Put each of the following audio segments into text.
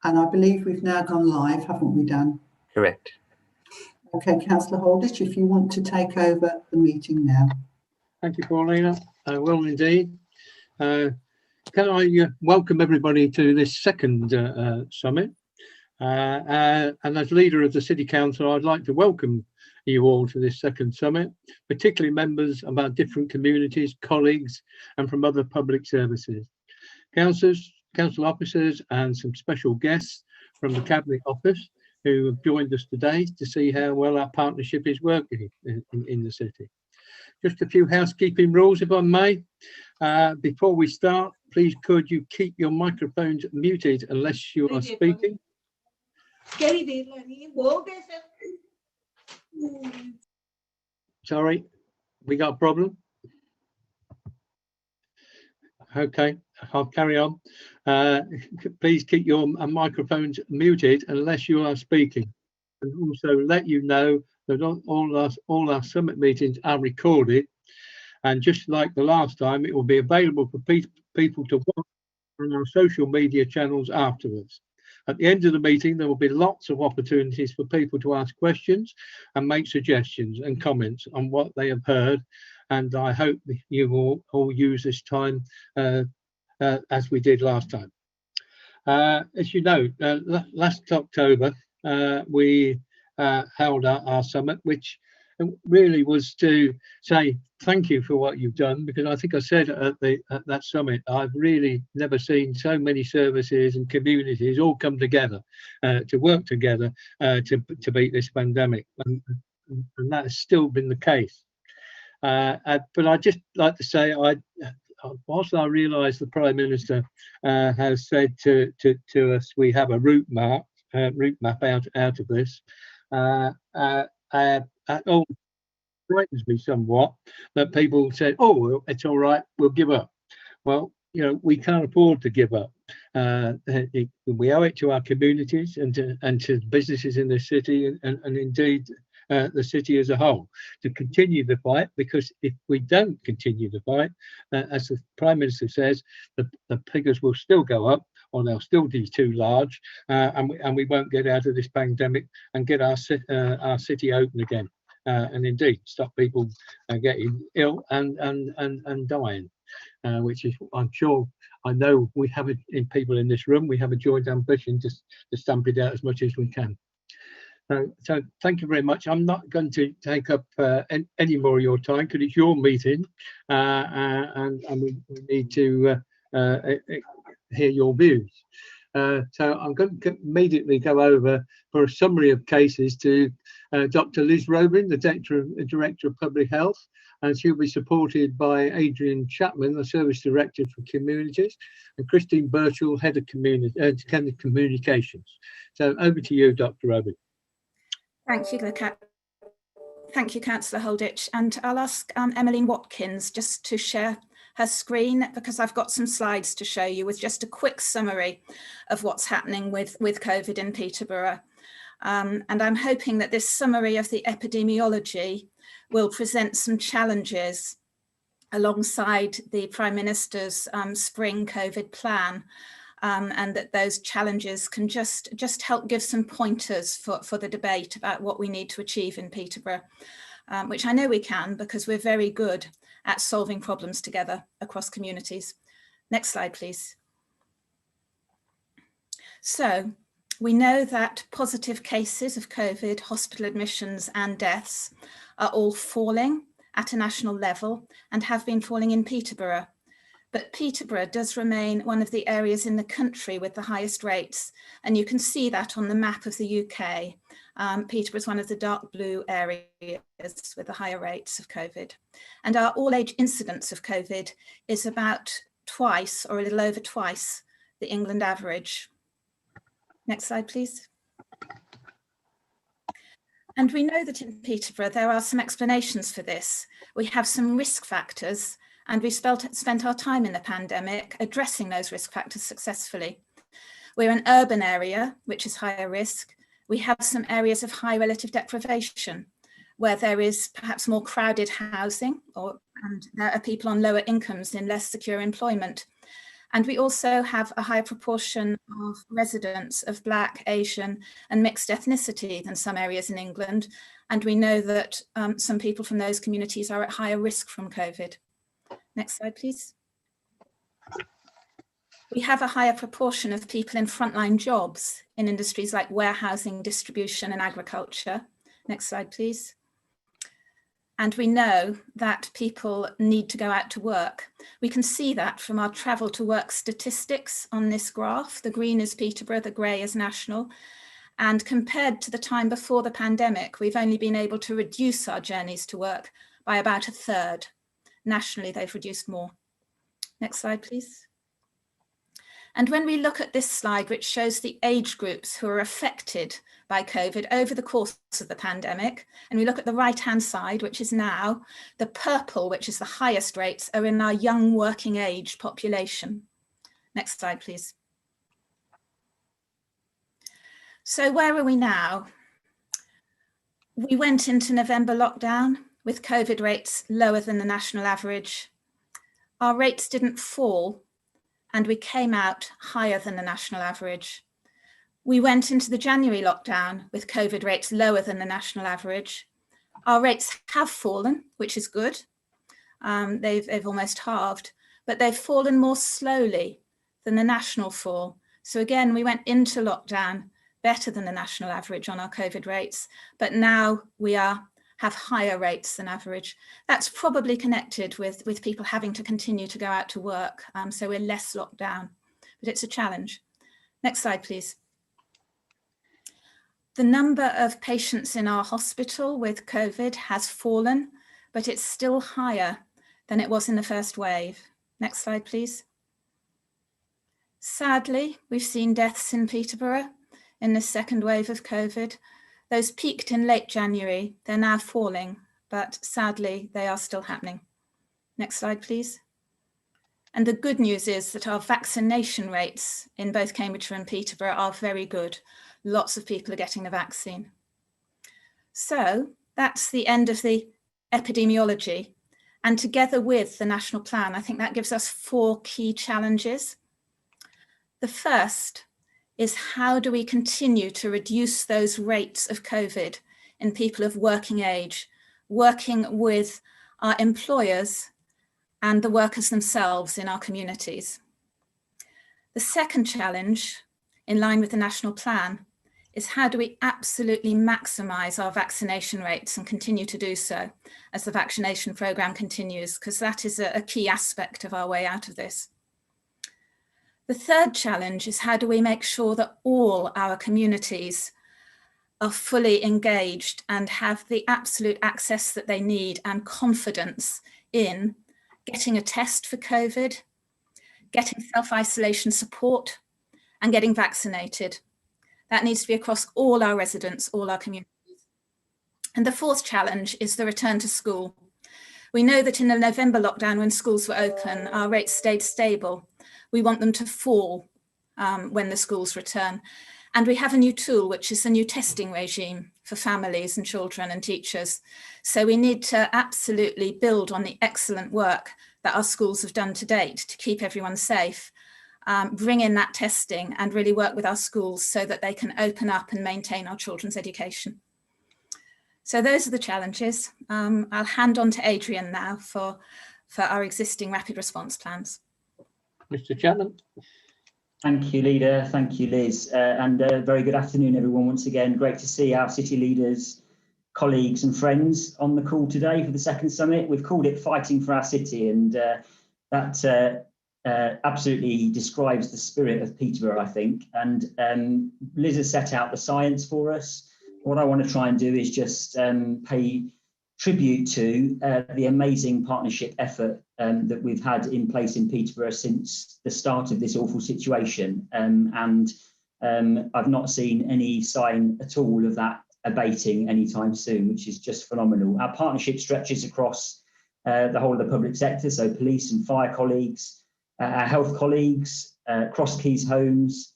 And I believe we've now gone live, haven't we, Dan? Correct. Okay, Councillor Holditch, if you want to take over the meeting now. Thank you, Paulina. Well, indeed. Can I welcome everybody to this second summit? And as leader of the City Council, I'd like to welcome you all to this second summit, particularly members of our different communities, colleagues, and from other public services, councillors, council officers, and some special guests from the Cabinet Office who have joined us today to see how well our partnership is working in the city. Just a few housekeeping rules, if I may. Before we start, please could you keep your microphones muted unless you are speaking. Sorry, we got a problem. Okay, I'll carry on. Please keep your microphones muted unless you are speaking. And also let you know that all our summit meetings are recorded. And just like the last time, it will be available for people to watch on our social media channels afterwards. At the end of the meeting, there will be lots of opportunities for people to ask questions and make suggestions and comments on what they have heard. And I hope you will all use this time as we did last time. As you know, last October, we held our summit, which really was to say thank you for what you've done, because I think I said at that summit, I've really never seen so many services and communities all come together to work together to beat this pandemic, and that has still been the case. But I'd just like to say, whilst I realise the Prime Minister has said to us, we have a route map out of this. It all frightens me somewhat that people say, "Oh, well, it's all right, we'll give up." Well, you know, we can't afford to give up. We owe it to our communities and to businesses in the city, and indeed the city as a whole, to continue the fight, because if we don't continue the fight, as the Prime Minister says, the figures will still go up, or they'll still be too large, and we won't get out of this pandemic and get our city open again, and indeed stop people getting ill and dying, which is, I'm sure, I know we have it in people in this room. We have a joint ambition to stamp it out as much as we can. So thank you very much. I'm not going to take up any more of your time, because it's your meeting, and we need to hear your views. So I'm going to immediately go over for a summary of cases to Dr. Liz Robin, the Director of Public Health, and she'll be supported by Adrian Chapman, the Service Director for Communities, and Christine Birchall, Head of Communications. So over to you, Dr. Robin. Thank you, Councillor Holditch, and I'll ask Emmeline Watkins just to share her screen, because I've got some slides to show you with just a quick summary of what's happening with COVID in Peterborough. And I'm hoping that this summary of the epidemiology will present some challenges alongside the Prime Minister's spring COVID plan, and that those challenges can just help give some pointers for the debate about what we need to achieve in Peterborough, which I know we can, because we're very good at solving problems together across communities. Next slide, please. So we know that positive cases of COVID, hospital admissions and deaths are all falling at a national level and have been falling in Peterborough. But Peterborough does remain one of the areas in the country with the highest rates, and you can see that on the map of the UK. Peterborough is one of the dark blue areas with the higher rates of COVID. And our all-age incidence of COVID is about twice, or a little over twice, the England average. Next slide, please. And we know that in Peterborough there are some explanations for this. We have some risk factors, and we spent our time in the pandemic addressing those risk factors successfully. We're an urban area, which is higher risk. We have some areas of high relative deprivation, where there is perhaps more crowded housing, and there are people on lower incomes in less secure employment. And we also have a higher proportion of residents of Black, Asian and mixed ethnicity than some areas in England. And we know that some people from those communities are at higher risk from COVID. Next slide, please. We have a higher proportion of people in frontline jobs in industries like warehousing, distribution and agriculture. Next slide, please. And we know that people need to go out to work. We can see that from our travel to work statistics on this graph. The green is Peterborough, the grey is national. And compared to the time before the pandemic, we've only been able to reduce our journeys to work by about 1/3. Nationally, they've reduced more. Next slide, please. And when we look at this slide, which shows the age groups who are affected by COVID over the course of the pandemic, and we look at the right-hand side, which is now, the purple, which is the highest rates, are in our young working age population. Next slide, please. So where are we now? We went into November lockdown with COVID rates lower than the national average. Our rates didn't fall, and we came out higher than the national average. We went into the January lockdown with COVID rates lower than the national average. Our rates have fallen, which is good. They've almost halved, but they've fallen more slowly than the national fall. So again, we went into lockdown better than the national average on our COVID rates, but now we have higher rates than average. That's probably connected with people having to continue to go out to work, so we're less locked down, but it's a challenge. Next slide, please. The number of patients in our hospital with COVID has fallen, but it's still higher than it was in the first wave. Next slide, please. Sadly, we've seen deaths in Peterborough in the second wave of COVID. Those peaked in late January, they're now falling, but sadly, they are still happening. Next slide, please. And the good news is that our vaccination rates in both Cambridgeshire and Peterborough are very good. Lots of people are getting the vaccine. So that's the end of the epidemiology. And together with the national plan, I think that gives us 4 key challenges. The first is, how do we continue to reduce those rates of COVID in people of working age, working with our employers and the workers themselves in our communities? The second challenge, in line with the national plan, is how do we absolutely maximise our vaccination rates and continue to do so as the vaccination programme continues, because that is a key aspect of our way out of this. The third challenge is, how do we make sure that all our communities are fully engaged and have the absolute access that they need and confidence in getting a test for COVID, getting self-isolation support, and getting vaccinated. That needs to be across all our residents, all our communities. And the fourth challenge is the return to school. We know that in the November lockdown, when schools were open, our rates stayed stable. We want them to fall when the schools return. And we have a new tool, which is a new testing regime for families and children and teachers. So we need to absolutely build on the excellent work that our schools have done to date to keep everyone safe. Bring in that testing and really work with our schools so that they can open up and maintain our children's education. So those are the challenges. I'll hand on to Adrian now for our existing rapid response plans. Mr. Chapman. Thank you, Leader. Thank you, Liz. And very good afternoon, everyone. Once again, great to see our city leaders, colleagues and friends on the call today for the second summit. We've called it Fighting for Our City, and that absolutely describes the spirit of Peterborough, I think. And Liz has set out the science for us. What I want to try and do is just pay tribute to the amazing partnership effort that we've had in place in Peterborough since the start of this awful situation. I've not seen any sign at all of that abating anytime soon, which is just phenomenal. Our partnership stretches across the whole of the public sector, so police and fire colleagues, our health colleagues, Cross Keys Homes,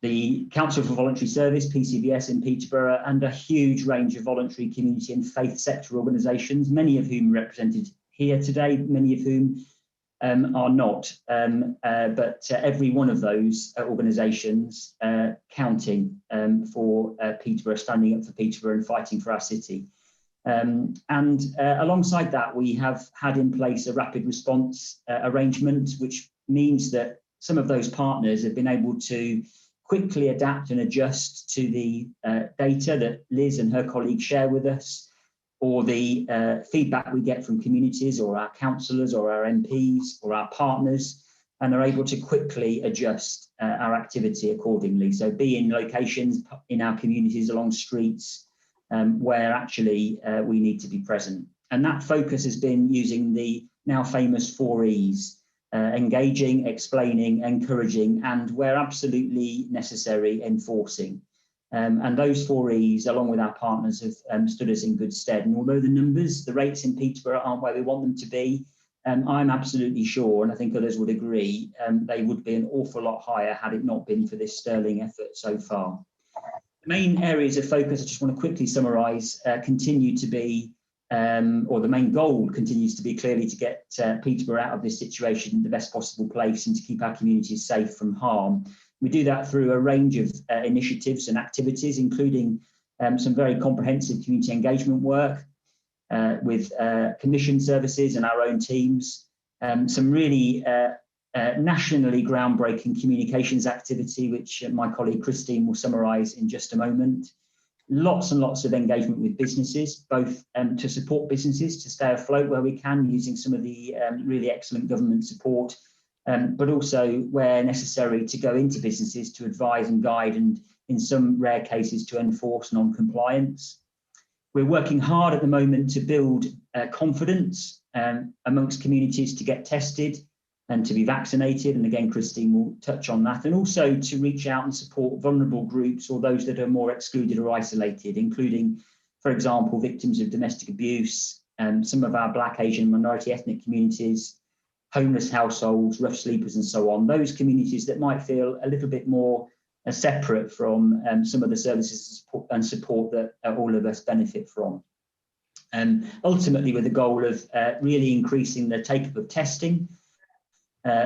the Council for Voluntary Service, PCVS in Peterborough, and a huge range of voluntary community and faith sector organisations, many of whom are represented here today, many of whom are not, but every one of those organisations counting for Peterborough, standing up for Peterborough and fighting for our city. Alongside that, we have had in place a rapid response arrangement, which means that some of those partners have been able to quickly adapt and adjust to the data that Liz and her colleagues share with us, or the feedback we get from communities or our councillors or our MPs or our partners, and are able to quickly adjust our activity accordingly. So be in locations in our communities along streets where actually we need to be present. And that focus has been using the now famous 4 E's, engaging, explaining, encouraging, and where absolutely necessary, enforcing. And those 4 E's, along with our partners, have stood us in good stead. And although the rates in Peterborough aren't where we want them to be, I'm absolutely sure, and I think others would agree, they would be an awful lot higher had it not been for this sterling effort so far. The main areas of focus, I just want to quickly summarise, continue to be, or the main goal continues to be clearly to get Peterborough out of this situation in the best possible place and to keep our communities safe from harm. We do that through a range of initiatives and activities, including some very comprehensive community engagement work with commission services and our own teams, some really nationally groundbreaking communications activity, which my colleague Christine will summarise in just a moment. Lots and lots of engagement with businesses, both to support businesses to stay afloat where we can using some of the really excellent government support, but also where necessary to go into businesses to advise and guide, and in some rare cases to enforce non-compliance. We're working hard at the moment to build confidence amongst communities to get tested and to be vaccinated, and again Christine will touch on that, and also to reach out and support vulnerable groups or those that are more excluded or isolated, including, for example, victims of domestic abuse, some of our Black, Asian, minority ethnic communities, homeless households, rough sleepers and so on, those communities that might feel a little bit more separate from some of the services and support that all of us benefit from. Ultimately with the goal of really increasing the take-up of testing,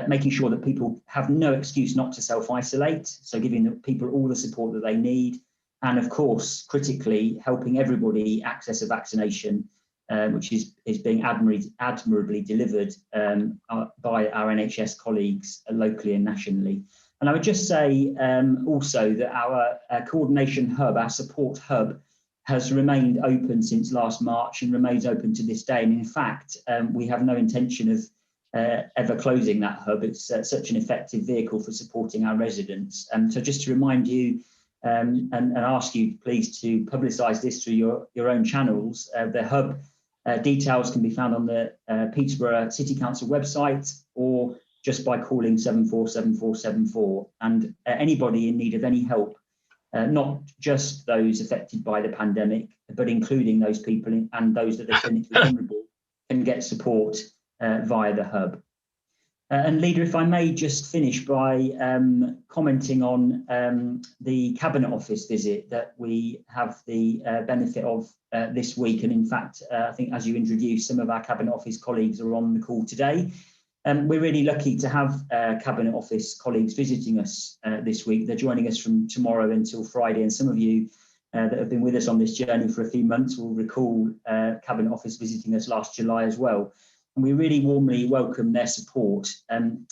making sure that people have no excuse not to self-isolate, so giving the people all the support that they need, and of course, critically, helping everybody access a vaccination, which is being admirably delivered by our NHS colleagues locally and nationally. And I would just say also that our coordination hub, our support hub, has remained open since last March and remains open to this day. And in fact, we have no intention of ever closing that hub. It's such an effective vehicle for supporting our residents. So just to remind you and ask you please to publicise this through your own channels, the hub details can be found on the Peterborough City Council website or just by calling 747474. And anybody in need of any help, not just those affected by the pandemic, but including those people and those that are clinically vulnerable, can get support via the hub. And Leader, if I may just finish by commenting on the Cabinet Office visit that we have the benefit of this week. And in fact, I think as you introduced, some of our Cabinet Office colleagues are on the call today. We're really lucky to have Cabinet Office colleagues visiting us this week. They're joining us from tomorrow until Friday, and some of you that have been with us on this journey for a few months will recall Cabinet Office visiting us last July as well. And we really warmly welcome their support.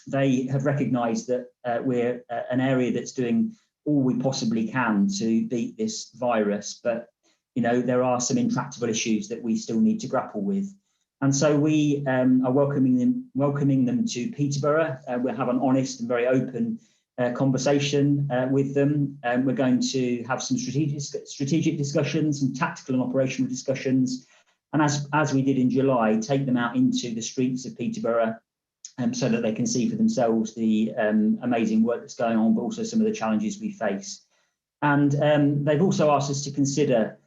They have recognised that we're an area that's doing all we possibly can to beat this virus, but you know, there are some intractable issues that we still need to grapple with. And so we are welcoming them to Peterborough. We'll have an honest and very open conversation with them. We're going to have some strategic discussions, some tactical and operational discussions. And as we did in July, take them out into the streets of Peterborough so that they can see for themselves the amazing work that's going on, but also some of the challenges we face. And they've also asked us to consider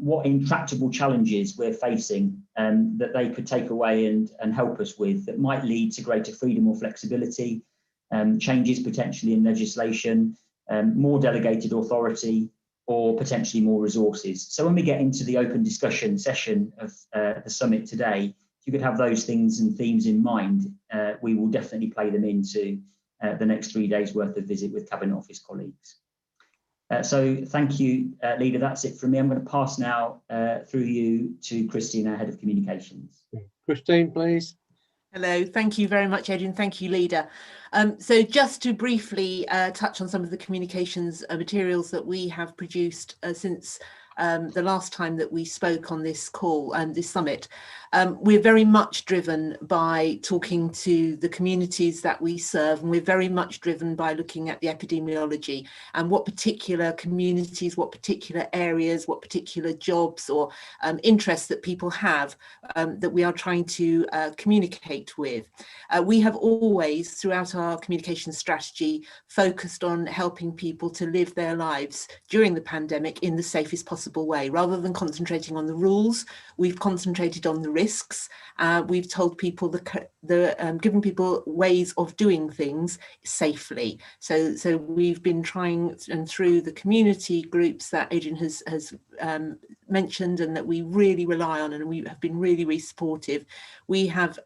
what intractable challenges we're facing that they could take away and help us with that might lead to greater freedom or flexibility, changes potentially in legislation, more delegated authority, or potentially more resources. So when we get into the open discussion session of the summit today, if you could have those things and themes in mind, we will definitely play them into the next 3 days worth of visit with Cabinet Office colleagues. So thank you, Leader. That's it from me. I'm going to pass now through you to Christine, our Head of Communications. Christine, please. Hello, thank you very much, Adrian. Thank you, Leader. So just to briefly touch on some of the communications materials that we have produced since the last time that we spoke on this call and this summit. We're very much driven by talking to the communities that we serve, and we're very much driven by looking at the epidemiology and what particular communities, what particular areas, what particular jobs or interests that people have that we are trying to communicate with. We have always, throughout our communication strategy, focused on helping people to live their lives during the pandemic in the safest possible way. Rather than concentrating on the rules, we've concentrated on the risks. We've told people given people ways of doing things safely. So we've been trying, and through the community groups that Adrian has mentioned and that we really rely on, and we have been really supportive, we have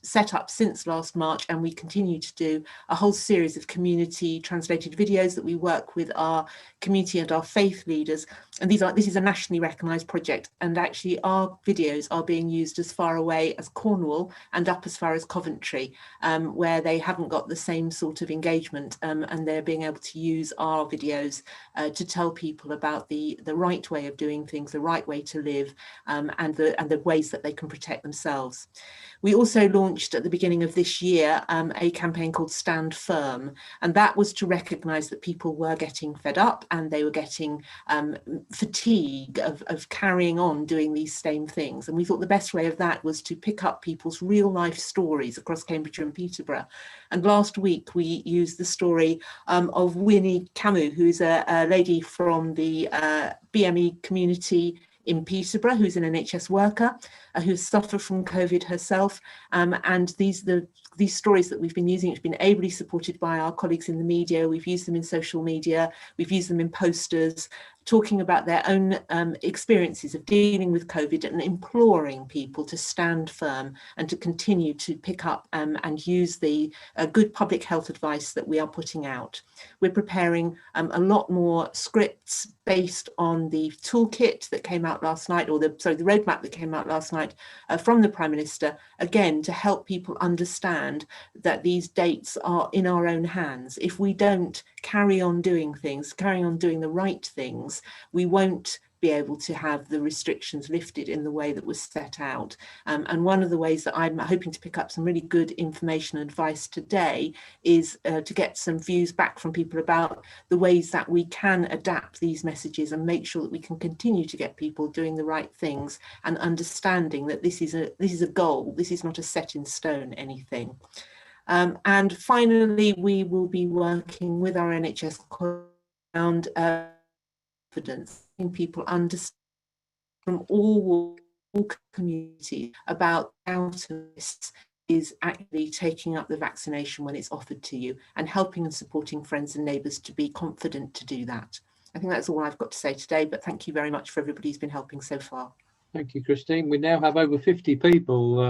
set up since last March, and we continue to do a whole series of community translated videos that we work with our community and our faith leaders. And this is a nationally recognised project, and actually our videos are being used as far away as Cornwall and up as far as Coventry, where they haven't got the same sort of engagement, and they're being able to use our videos to tell people about the right way of doing things, the right way to live, and the ways that they can protect themselves. We also launched at the beginning of this year a campaign called Stand Firm, and that was to recognise that people were getting fed up and they were getting fatigue of carrying on doing these same things. And we thought the best way of that was to pick up people's real life stories across Cambridgeshire and Peterborough. And last week we used the story of Winnie Camus, who's a lady from the BME community in Peterborough, who's an NHS worker who suffered from COVID herself. And these stories that we've been using, it's been ably supported by our colleagues in the media. We've used them in social media, we've used them in posters, talking about their own experiences of dealing with COVID and imploring people to stand firm and to continue to pick up and use the good public health advice that we are putting out. We're preparing a lot more scripts based on the toolkit that came out last night, or the roadmap that came out last night from the Prime Minister, again, to help people understand that these dates are in our own hands. If we don't carry on doing things, carrying on doing the right things, we won't be able to have the restrictions lifted in the way that was set out. And one of the ways that I'm hoping to pick up some really good information and advice today is to get some views back from people about the ways that we can adapt these messages and make sure that we can continue to get people doing the right things and understanding that this is a goal. This is not a set in stone anything. And finally, we will be working with our NHS around evidence, people understand from all communities about how this is actually taking up the vaccination when it's offered to you, and helping and supporting friends and neighbours to be confident to do that. I think that's all I've got to say today, but thank you very much for everybody who's been helping so far. Thank you, Christine. We now have over 50 people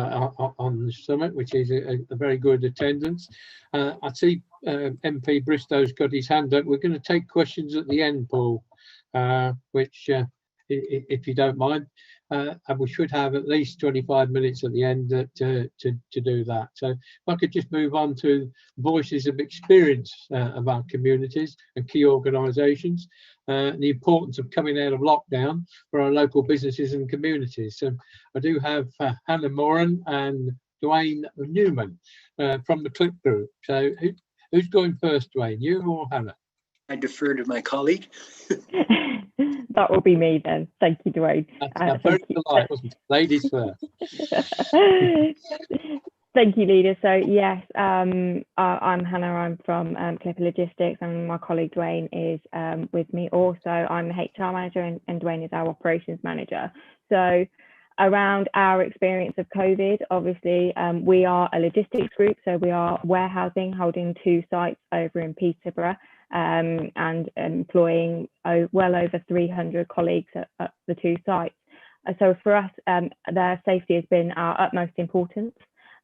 on the summit, which is a very good attendance. I see MP Bristow's got his hand up. We're going to take questions at the end, Paul, which, if you don't mind, and we should have at least 25 minutes at the end to do that. So if I could just move on to voices of experience of our communities and key organisations, the importance of coming out of lockdown for our local businesses and communities. So I do have Hannah Moran and Dwayne Newman from the Clip Group. So who's going first, Dwayne, you or Hannah? I defer to my colleague. That will be me then. Thank you, Dwayne. That's very polite, wasn't it? Ladies first. Thank you, Leader. So yes, I'm Hannah. I'm from Clipper Logistics, and my colleague Dwayne is with me also. I'm the HR manager, and Dwayne is our operations manager. So around our experience of COVID, obviously, we are a logistics group. So we are warehousing, holding 2 sites over in Peterborough, and employing well over 300 colleagues at the 2 sites. So for us, their safety has been our utmost importance.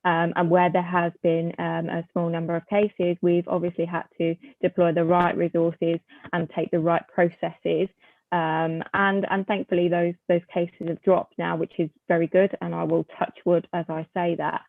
And where there has been a small number of cases, we've obviously had to deploy the right resources and take the right processes. And thankfully, those cases have dropped now, which is very good. And I will touch wood as I say that.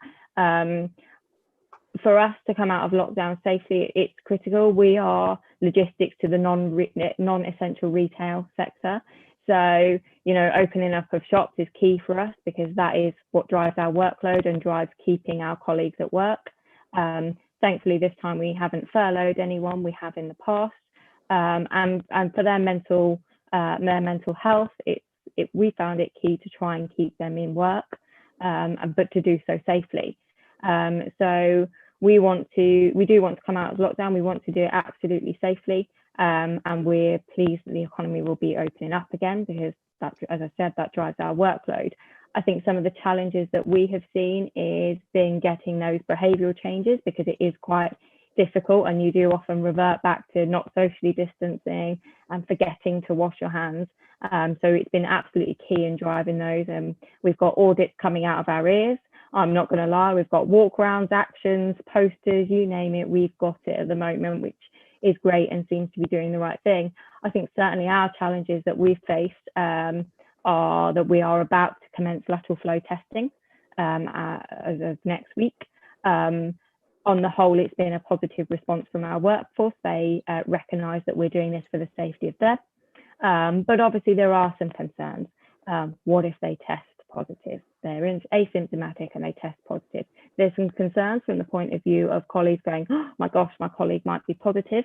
For us to come out of lockdown safely, it's critical. We are logistics to the non-essential retail sector. So, you know, opening up of shops is key for us because that is what drives our workload and drives keeping our colleagues at work. Thankfully, this time we haven't furloughed anyone, we have in the past. And for their mental health, we found it key to try and keep them in work, but to do so safely. So we do want to come out of lockdown. We want to do it absolutely safely. And we're pleased that the economy will be opening up again because that, as I said, that drives our workload. I think some of the challenges that we have seen is getting those behavioural changes because it is quite difficult and you do often revert back to not socially distancing and forgetting to wash your hands. So it's been absolutely key in driving those. We've got audits coming out of our ears. I'm not going to lie, we've got walk rounds, actions, posters, you name it, we've got it at the moment, which is great and seems to be doing the right thing. I think certainly our challenges that we've faced are that we are about to commence lateral flow testing as of next week. On the whole, it's been a positive response from our workforce. They recognise that we're doing this for the safety of them. But obviously there are some concerns. What if they test positive? They're asymptomatic and they test positive. There's some concerns from the point of view of colleagues going, oh my gosh, my colleague might be positive,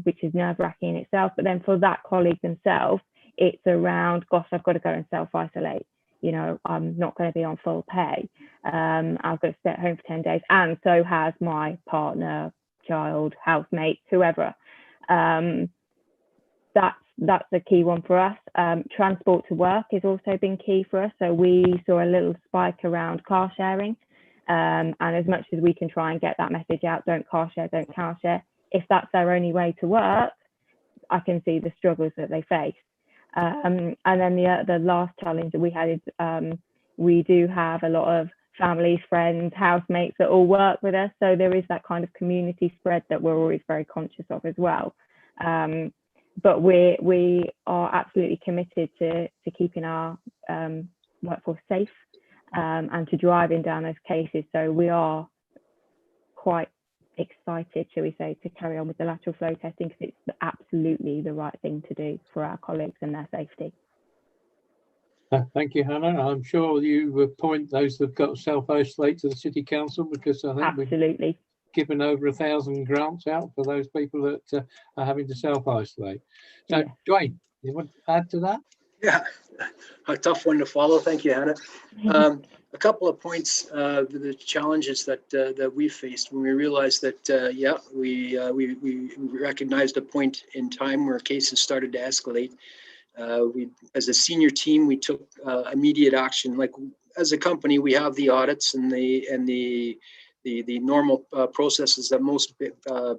which is nerve-wracking in itself. But then for that colleague themselves, it's around, gosh, I've got to go and self-isolate. You know, I'm not going to be on full pay. I've got to stay at home for 10 days. And so has my partner, child, housemate, whoever. That's a key one for us. Transport to work has also been key for us. So we saw a little spike around car sharing. And as much as we can try and get that message out, don't car share, don't car share. If that's their only way to work, I can see the struggles that they face. And then the last challenge that we had is we do have a lot of families, friends, housemates that all work with us. So there is that kind of community spread that we're always very conscious of as well. But we are absolutely committed to keeping our workforce safe and to driving down those cases. So we are quite excited, shall we say, to carry on with the lateral flow testing because it's absolutely the right thing to do for our colleagues and their safety. Thank you, Hannah. I'm sure you appoint those that have got self-isolate to the City Council because I think absolutely. we've given over 1,000 grants out for those people that are having to self-isolate. So, yeah. Dwayne, you want to add to that? Yeah, a tough one to follow. Thank you, Hannah. A couple of points, the challenges that we faced when we realized that, we recognized a point in time where cases started to escalate. As a senior team, we took immediate action. Like as a company, we have the audits and the normal processes that most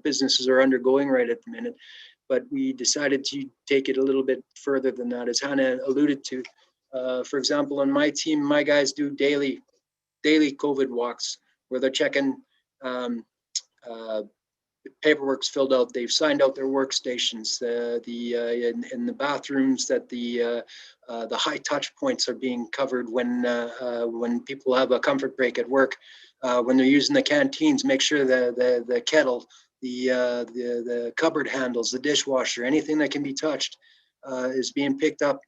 businesses are undergoing right at the minute. But we decided to take it a little bit further than that, as Hannah alluded to. For example, on my team, my guys do daily COVID walks where they're checking paperwork's filled out. They've signed out their workstations. In the bathrooms, that the high touch points are being covered when people have a comfort break at work. When they're using the canteens, make sure the kettle, the cupboard handles, the dishwasher, anything that can be touched is being picked up.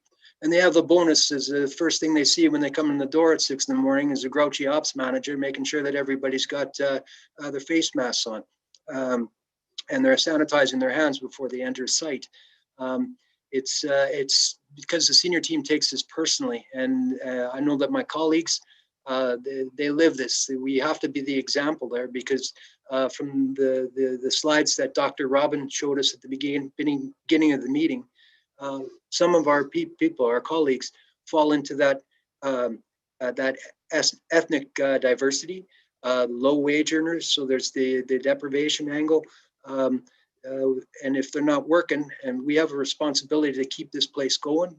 And they have the bonus is the first thing they see when they come in the door at 6 in the morning is a grouchy ops manager making sure that everybody's got their face masks on. And they're sanitizing their hands before they enter site. It's because the senior team takes this personally, and I know that my colleagues they live this. We have to be the example there because from the slides that Dr. Robin showed us at the beginning of the meeting, some of our people, our colleagues, fall into that ethnic diversity. Low wage earners, so there's the deprivation angle, and if they're not working, and we have a responsibility to keep this place going.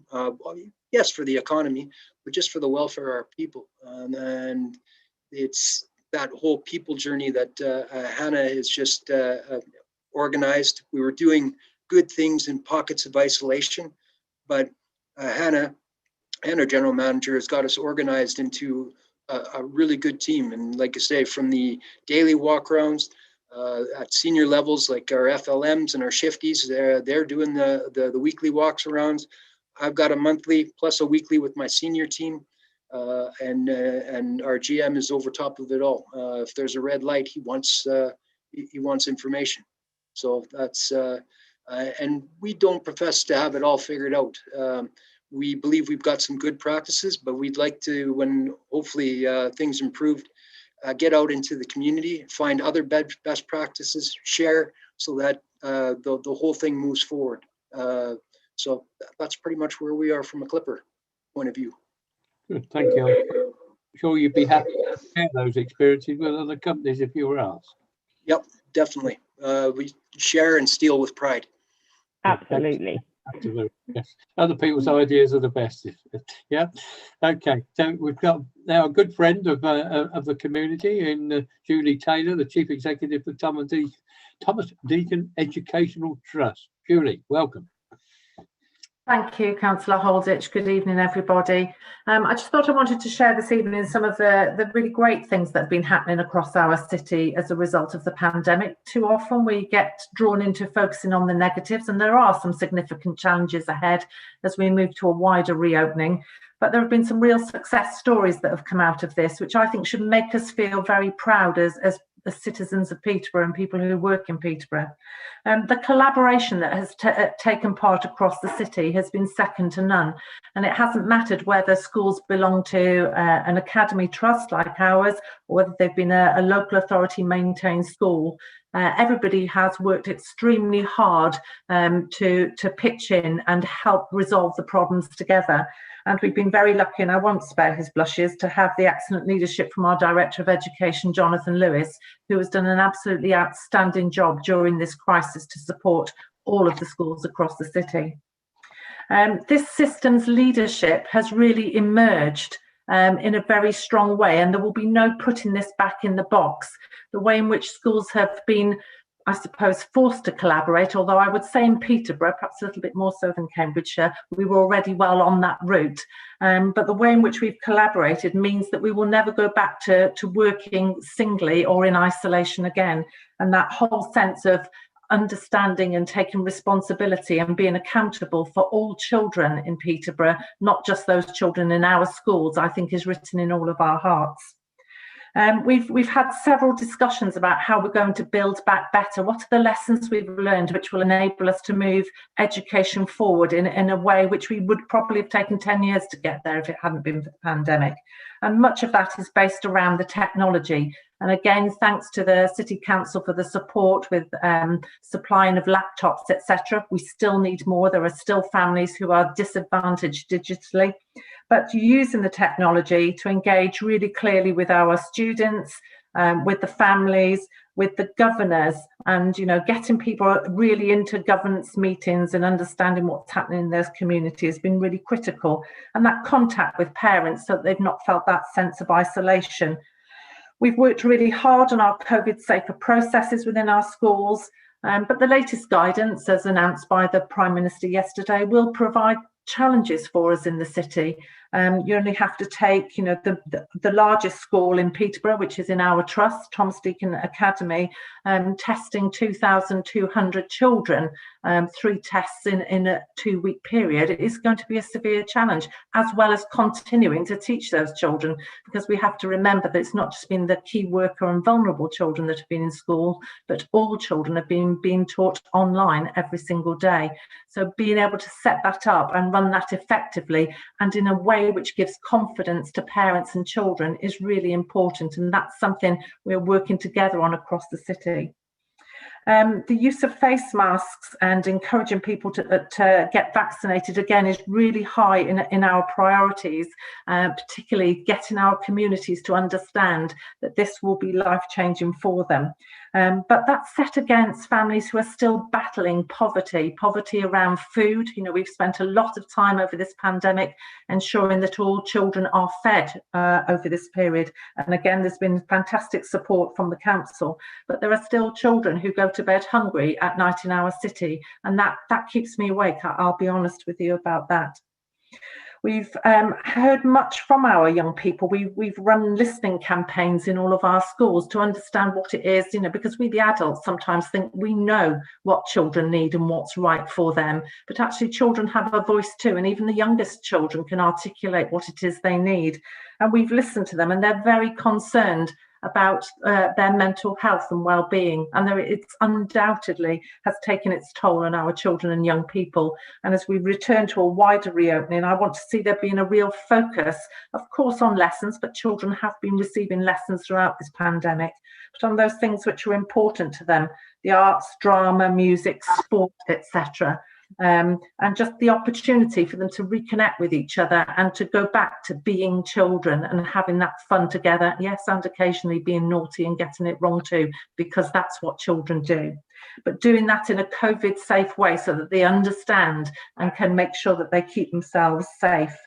yes, for the economy, but just for the welfare of our people. And it's that whole people journey that Hannah has just organized. We were doing good things in pockets of isolation, but Hannah and our general manager has got us organized into a really good team. And like I say, from the daily walk-arounds at senior levels, like our FLMs and our shifties, they're doing the weekly walks arounds. I've got a monthly plus a weekly with my senior team, and our GM is over top of it all. If there's a red light, he wants information. So that's and we don't profess to have it all figured out. We believe we've got some good practices, but we'd like to, when hopefully things improved, get out into the community, find other best practices, share, so that the whole thing moves forward. So that's pretty much where we are from a Clipper point of view. Good, thank you. I'm sure you'd be happy to share those experiences with other companies if you were asked. Yep, definitely. We share and steal with pride. Absolutely. Absolutely, yes. Other people's ideas are the best. Yeah. Okay. So we've got now a good friend of the community in Julie Taylor, the Chief Executive for Thomas Deacon Educational Trust. Julie, welcome. Thank you, Councillor Holditch. Good evening, everybody. I just thought I wanted to share this evening some of the really great things that have been happening across our city as a result of the pandemic. Too often we get drawn into focusing on the negatives, and there are some significant challenges ahead as we move to a wider reopening. But there have been some real success stories that have come out of this, which I think should make us feel very proud as citizens of Peterborough and people who work in Peterborough. The collaboration that has taken part across the city has been second to none, and it hasn't mattered whether schools belong to an academy trust like ours, or whether they've been a local authority maintained school. Everybody has worked extremely hard to pitch in and help resolve the problems together. And we've been very lucky, and I won't spare his blushes, to have the excellent leadership from our Director of Education, Jonathan Lewis, who has done an absolutely outstanding job during this crisis to support all of the schools across the city. This system's leadership has really emerged in a very strong way, and there will be no putting this back in the box. The way in which schools have been, I suppose, forced to collaborate, although I would say in Peterborough, perhaps a little bit more so than Cambridgeshire, we were already well on that route. But the way in which we've collaborated means that we will never go back to working singly or in isolation again. And that whole sense of understanding and taking responsibility and being accountable for all children in Peterborough, not just those children in our schools, I think is written in all of our hearts. We've had several discussions about how we're going to build back better. What are the lessons we've learned which will enable us to move education forward in a way which we would probably have taken 10 years to get there if it hadn't been for the pandemic? And much of that is based around the technology. And again, thanks to the City Council for the support with supplying of laptops, etc. We still need more. There are still families who are disadvantaged digitally. But using the technology to engage really clearly with our students, with the families, with the governors, and getting people really into governance meetings and understanding what's happening in those communities has been really critical. And that contact with parents, so that they've not felt that sense of isolation. We've worked really hard on our COVID safer processes within our schools, but the latest guidance, as announced by the Prime Minister yesterday, will provide challenges for us in the city. You only have to take, the largest school in Peterborough, which is in our trust, Thomas Deacon Academy, testing 2,200 children, 3 tests in a 2-week period. It is going to be a severe challenge, as well as continuing to teach those children, because we have to remember that it's not just been the key worker and vulnerable children that have been in school, but all children have been being taught online every single day. So being able to set that up and run that effectively and in a way which gives confidence to parents and children is really important, and that's something we're working together on across the city. The use of face masks and encouraging people to get vaccinated, again, is really high in our priorities, particularly getting our communities to understand that this will be life-changing for them. But that's set against families who are still battling poverty around food. You know, we've spent a lot of time over this pandemic ensuring that all children are fed over this period. And again, there's been fantastic support from the council, but there are still children who go to bed hungry at night in our city, and that keeps me awake. I'll be honest with you about that. We've heard much from our young people. We've run listening campaigns in all of our schools to understand what it is, you know, because we, the adults, sometimes think we know what children need and what's right for them, but actually children have a voice too, and even the youngest children can articulate what it is they need. And we've listened to them, and they're very concerned about their mental health and well-being, and it's undoubtedly has taken its toll on our children and young people. And as we return to a wider reopening, I want to see there being a real focus, of course, on lessons, but children have been receiving lessons throughout this pandemic, but on those things which are important to them: the arts, drama, music, sport, etc. And just the opportunity for them to reconnect with each other and to go back to being children and having that fun together. Yes, and occasionally being naughty and getting it wrong too, because that's what children do. But doing that in a COVID safe way so that they understand and can make sure that they keep themselves safe.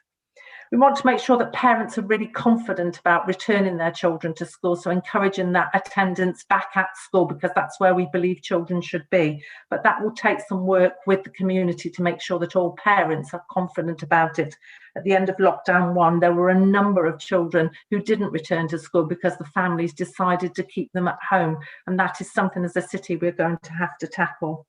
We want to make sure that parents are really confident about returning their children to school, so encouraging that attendance back at school, because that's where we believe children should be. But that will take some work with the community to make sure that all parents are confident about it. At the end of lockdown 1, there were a number of children who didn't return to school because the families decided to keep them at home, and that is something as a city we're going to have to tackle.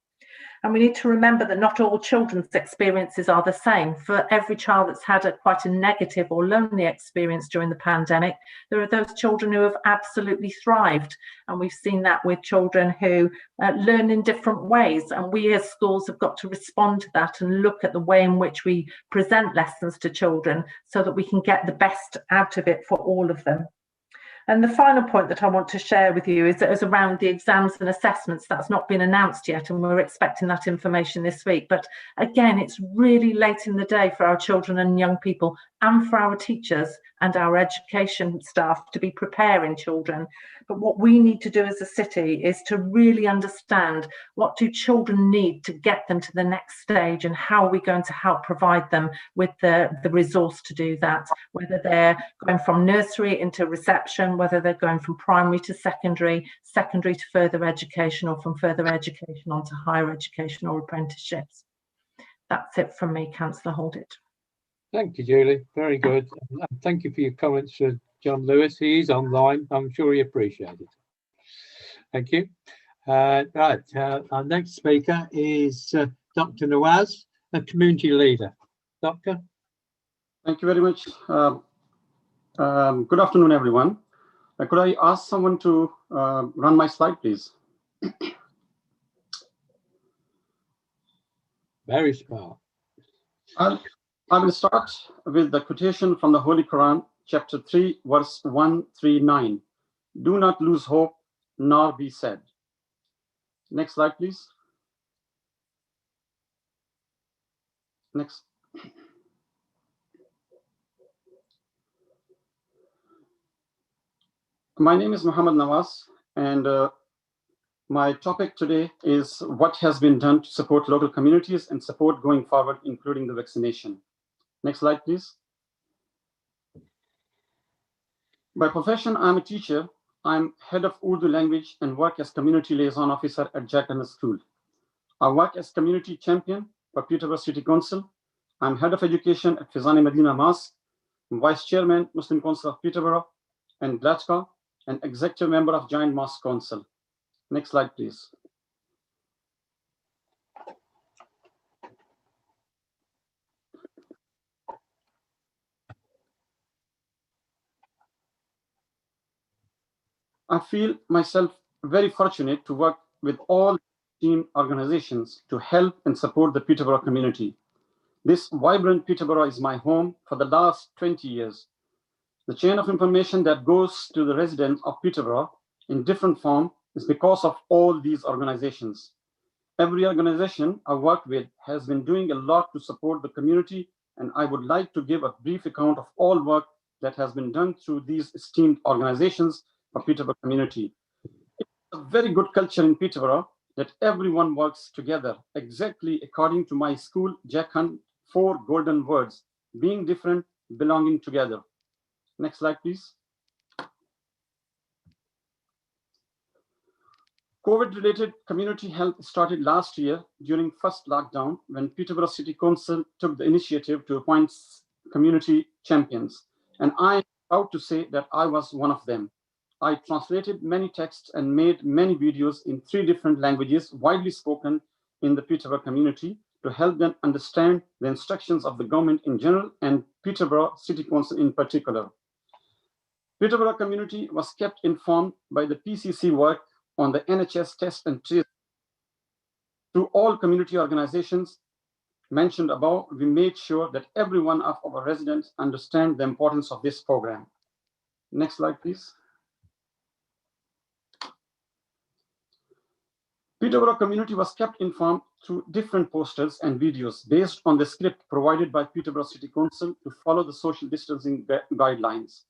And we need to remember that not all children's experiences are the same. For every child that's had quite a negative or lonely experience during the pandemic, there are those children who have absolutely thrived. And we've seen that with children who learn in different ways. And we as schools have got to respond to that and look at the way in which we present lessons to children so that we can get the best out of it for all of them. And the final point that I want to share with you is around the exams and assessments. That's not been announced yet, and we're expecting that information this week. But again, it's really late in the day for our children and young people, and for our teachers and our education staff to be preparing children. But what we need to do as a city is to really understand what do children need to get them to the next stage, and how are we going to help provide them with the resource to do that, whether they're going from nursery into reception, whether they're going from primary to secondary to further education, or from further education onto higher education or apprenticeships. That's it from me, Councillor Holditch. Thank you, Julie. Very good. Thank you for your comments for John Lewis. He is online. I'm sure he appreciated it. Thank you. Right, our next speaker is Dr. Nawaz, a community leader. Doctor. Thank you very much. Good afternoon, everyone. Could I ask someone to run my slide, please? Very smart. I will start with the quotation from the Holy Quran, chapter 3, verse 139. Do not lose hope, nor be sad. Next slide, please. Next. My name is Muhammad Nawaz, and my topic today is what has been done to support local communities and support going forward, including the vaccination. Next slide, please. By profession, I'm a teacher. I'm head of Urdu language and work as community liaison officer at Jack School. I work as community champion for Peterborough City Council. I'm head of education at Fizani Medina Mosque, vice chairman, Muslim Council of Peterborough and Lateral, and executive member of Giant Mosque Council. Next slide, please. I feel myself very fortunate to work with all team organizations to help and support the Peterborough community. This vibrant Peterborough is my home for the last 20 years. The chain of information that goes to the residents of Peterborough in different form is because of all these organizations. Every organization I work with has been doing a lot to support the community, and I would like to give a brief account of all work that has been done through these esteemed organizations for Peterborough community. It's a very good culture in Peterborough that everyone works together exactly according to my school Jack Hunt 4 golden words: being different, belonging together. Next slide, please. COVID-related community health started last year during first lockdown when Peterborough City Council took the initiative to appoint community champions. And I'm proud to say that I was one of them. I translated many texts and made many videos in 3 different languages widely spoken in the Peterborough community to help them understand the instructions of the government in general and Peterborough City Council in particular. Peterborough community was kept informed by the PCC work on the NHS test and trace. Through all community organizations mentioned above, we made sure that every one of our residents understand the importance of this program. Next slide, please. Peterborough community was kept informed through different posters and videos based on the script provided by Peterborough City Council to follow the social distancing guidelines.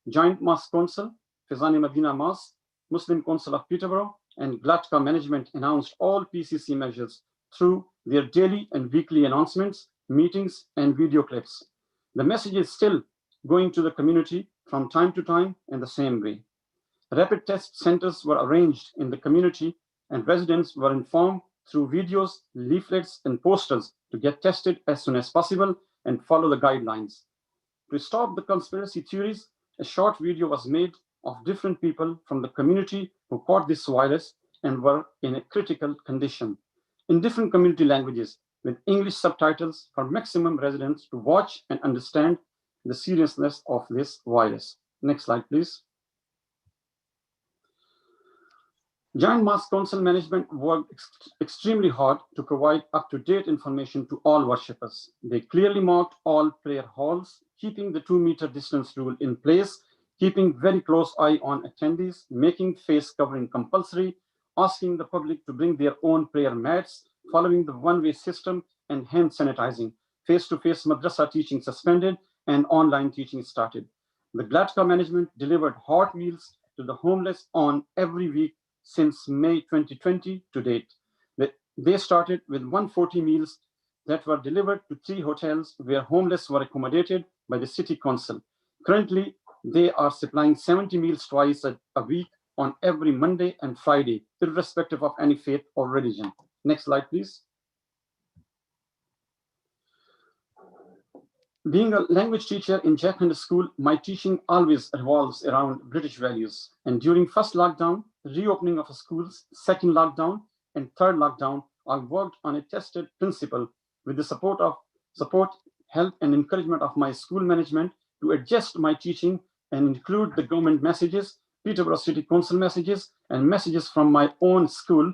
Joint Mosque Council, Fezani Medina Mosque, Muslim Council of Peterborough, and Glatka Management announced all PCC measures through their daily and weekly announcements, meetings, and video clips. The message is still going to the community from time to time in the same way. Rapid test centers were arranged in the community, and residents were informed through videos, leaflets, and posters to get tested as soon as possible and follow the guidelines. To stop the conspiracy theories, a short video was made of different people from the community who caught this virus and were in a critical condition in different community languages with English subtitles for maximum residents to watch and understand the seriousness of this virus. Next slide, please. Giant Mosque Council management worked extremely hard to provide up-to-date information to all worshippers. They clearly marked all prayer halls, keeping the 2-meter distance rule in place, keeping very close eye on attendees, making face covering compulsory, asking the public to bring their own prayer mats, following the one-way system and hand sanitizing. Face-to-face madrasa teaching suspended and online teaching started. The Glatka management delivered hot meals to the homeless on every week since May 2020 to date. They started with 140 meals that were delivered to 3 hotels where homeless were accommodated by the City Council. Currently, they are supplying 70 meals twice a week on every Monday and Friday, irrespective of any faith or religion. Next slide, please. Being a language teacher in Jack Hunt School, my teaching always revolves around British values. And during first lockdown, reopening of schools, second lockdown, and third lockdown, I worked on a tested principle with the support, help, and encouragement of my school management to adjust my teaching and include the government messages, Peterborough City Council messages, and messages from my own school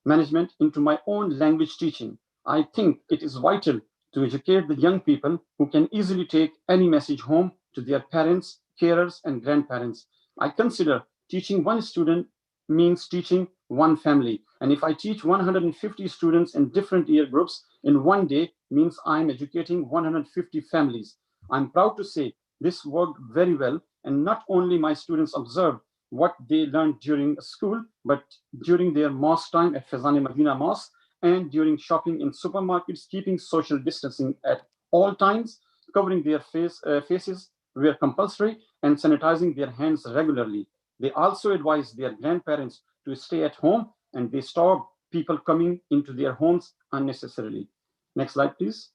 management into my own language teaching. I think it is vital to educate the young people who can easily take any message home to their parents, carers, and grandparents. I consider teaching one student means teaching one family. And if I teach 150 students in different year groups in one day, means I'm educating 150 families. I'm proud to say this worked very well. And not only my students observed what they learned during school, but during their mosque time at Fezani Medina Mosque and during shopping in supermarkets, keeping social distancing at all times, covering their faces were compulsory, and sanitizing their hands regularly. They also advised their grandparents to stay at home, and they stopped people coming into their homes unnecessarily. Next slide, please.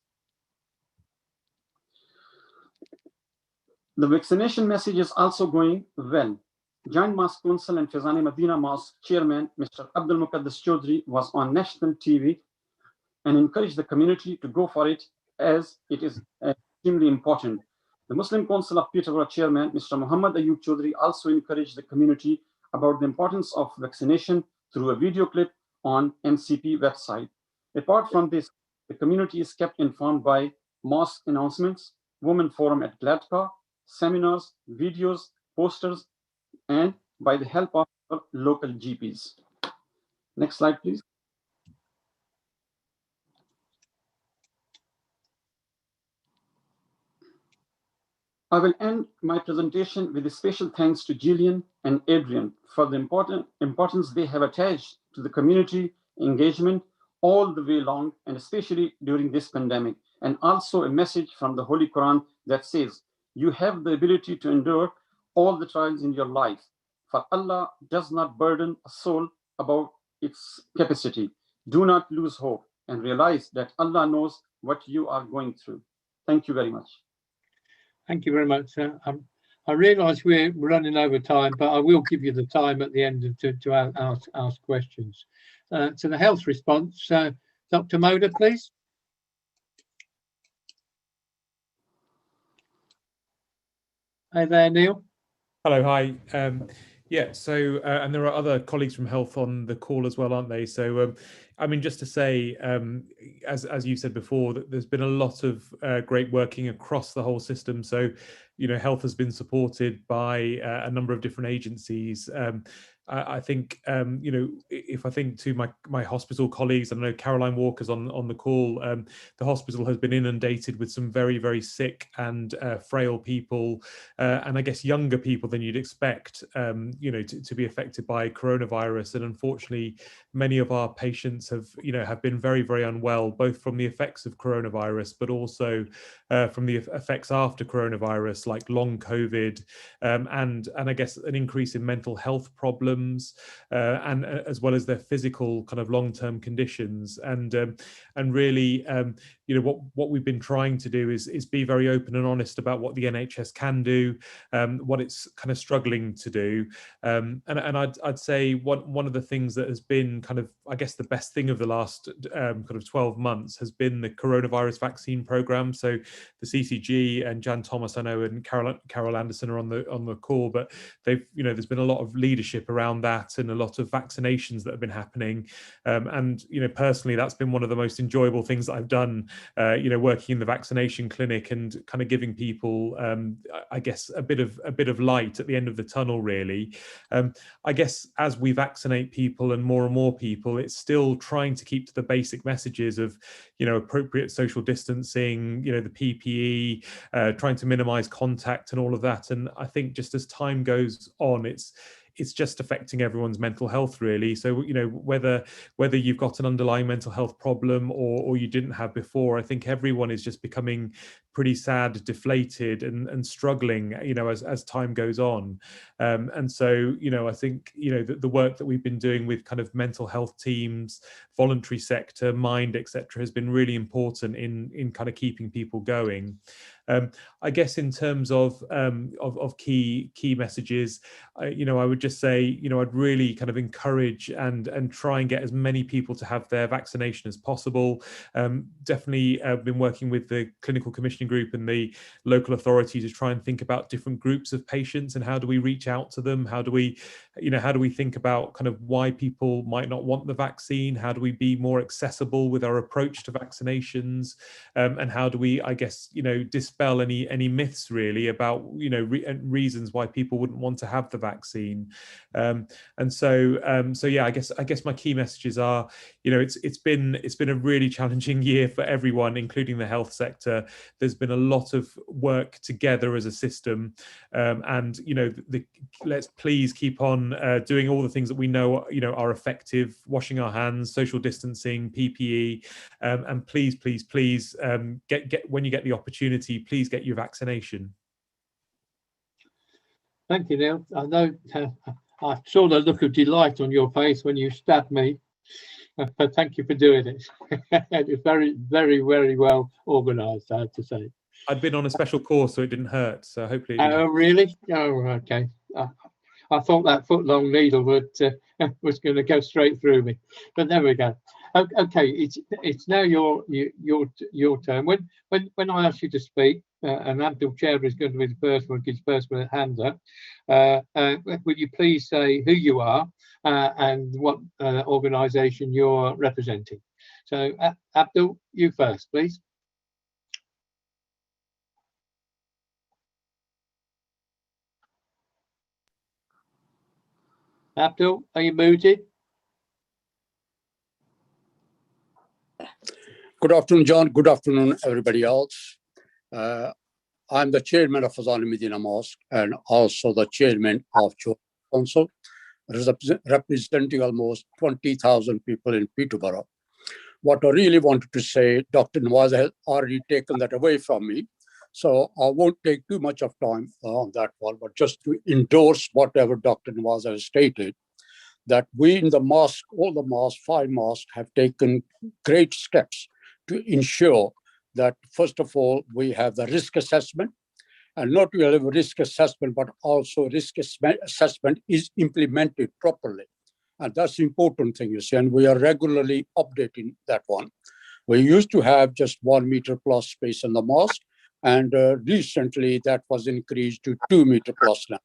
The vaccination message is also going well. Giant Mosque Council and Fezani Medina Mosque Chairman, Mr. Abdul Muqaddas Chaudhry, was on national TV and encouraged the community to go for it as it is extremely important. The Muslim Council of Peterborough Chairman, Mr. Muhammad Ayub Chaudhry, also encouraged the community about the importance of vaccination through a video clip on MCP website. Apart from this, the community is kept informed by mosque announcements, Women Forum at Glatka, seminars, videos, posters, and by the help of or local GPs. Next slide, please. I will end my presentation with a special thanks to Gillian and Adrian for the importance they have attached to the community engagement all the way along, and especially during this pandemic. And also a message from the Holy Quran that says, you have the ability to endure all the trials in your life, for Allah does not burden a soul above its capacity. Do not lose hope and realize that Allah knows what you are going through. Thank you very much. Thank you very much. I realise we're running over time, but I will give you the time at the end to ask questions. To the health response, Dr. Moda, please. Hi there, Neil. Hello, hi. Yeah, so, and there are other colleagues from health on the call as well, aren't they? So, I mean, just to say, as you said before, that there's been a lot of great working across the whole system. So, you know, health has been supported by a number of different agencies. I think, you know, if I think to my hospital colleagues, I know Caroline Walker's on the call, the hospital has been inundated with some very, very sick and frail people, and I guess younger people than you'd expect, you know, to be affected by coronavirus. And unfortunately, many of our patients have been very, very unwell, both from the effects of coronavirus, but also from the effects after coronavirus, like long COVID, and I guess an increase in mental health problems, and as well as their physical kind of long-term conditions. And really, you know, what we've been trying to do is be very open and honest about what the NHS can do, what it's kind of struggling to do. And I'd say one of the things that has been kind of, I guess, the best thing of the last kind of 12 months has been the coronavirus vaccine program. So the CCG and Jan Thomas, I know, and Carol Anderson are on the call, but they've, you know, there's been a lot of leadership around that and a lot of vaccinations that have been happening. And, you know, personally, that's been one of the most enjoyable things that I've done, you know, working in the vaccination clinic and kind of giving people, I guess, a bit of light at the end of the tunnel, really. I guess as we vaccinate people and more people, it's still trying to keep to the basic messages of, you know, appropriate social distancing, you know, the PPE, trying to minimize contact and all of that. And I think just as time goes on, it's just affecting everyone's mental health, really. So, you know, whether you've got an underlying mental health problem or you didn't have before, I think everyone is just becoming pretty sad, deflated and struggling, you know, as time goes on. And so, you know, I think, you know, the work that we've been doing with kind of mental health teams, voluntary sector, Mind, etc., has been really important in kind of keeping people going. I guess in terms of key messages, you know, I would just say, you know, I'd really kind of encourage and try and get as many people to have their vaccination as possible. Definitely been working with the clinical commissioning group and the local authority to try and think about different groups of patients and how do we reach out to them? How do we think about kind of why people might not want the vaccine? How do we be more accessible with our approach to vaccinations? And how do we, I guess, you know, dispel any myths really about, you know, reasons why people wouldn't want to have the vaccine. And so yeah, I guess my key messages are, you know, it's been a really challenging year for everyone, including the health sector. There's been a lot of work together as a system, and, you know, let's please keep on doing all the things that we know, you know, are effective: washing our hands, social distancing, PPE, and please get when you get the opportunity, please get your vaccination. Thank you, Neil. I know I saw the look of delight on your face when you stabbed me, but thank you for doing it. It's very, very, very well organised, I have to say. I'd been on a special course, so it didn't hurt. So hopefully. Oh, really? Oh, okay. I thought that foot-long needle was going to go straight through me, but there we go. Okay, it's now your turn. When I ask you to speak, and Abdul Chair is going to be the first one, gives first one a hand up. Would you please say who you are and what organisation you're representing? So, Abdul, you first, please. Abdul, are you muted? Good afternoon, John. Good afternoon, everybody else. I'm the chairman of Fazani Medina Mosque and also the chairman of Church Council, representing almost 20,000 people in Peterborough. What I really wanted to say, Dr. Nawaz has already taken that away from me, so I won't take too much of time on that one, but just to endorse whatever Dr. Nawaz has stated, that we in the mosque, all the mosques, 5 mosques, have taken great steps to ensure that, first of all, we have the risk assessment, and not only risk assessment, but also risk assessment is implemented properly. And that's the important thing, you see, and we are regularly updating that one. We used to have just 1 meter plus space in the mosque, and recently that was increased to 2 meter plus now.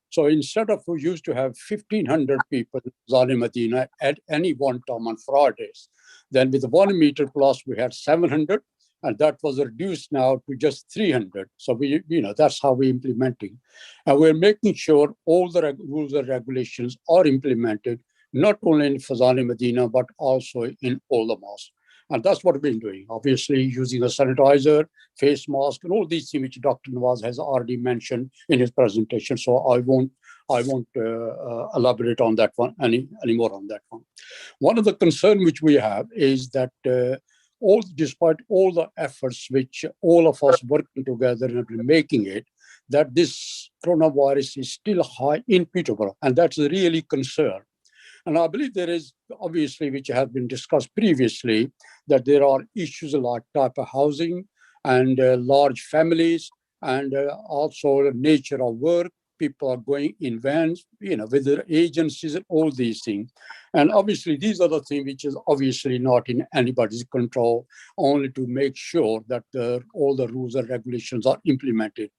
So instead of we used to have 1,500 people in Fazani Medina at any one time on Fridays, then with 1 meter plus we had 700, and that was reduced now to just 300. So we, that's how we're implementing, and we're making sure all the rules and regulations are implemented, not only in Fazani Medina but also in all the mosques. And that's what we've been doing, obviously using a sanitizer, face mask, and all these things which Dr. Nawaz has already mentioned in his presentation. So I won't elaborate on that one anymore on that one. One of the concerns which we have is that despite all the efforts which all of us working together and making it, that this coronavirus is still high in Peterborough, and that's a really concern. And I believe there is, obviously, which has been discussed previously, that there are issues like type of housing and large families, and also the nature of work. People are going in vans, with their agencies and all these things. And obviously, these are the things which is obviously not in anybody's control, only to make sure that all the rules and regulations are implemented.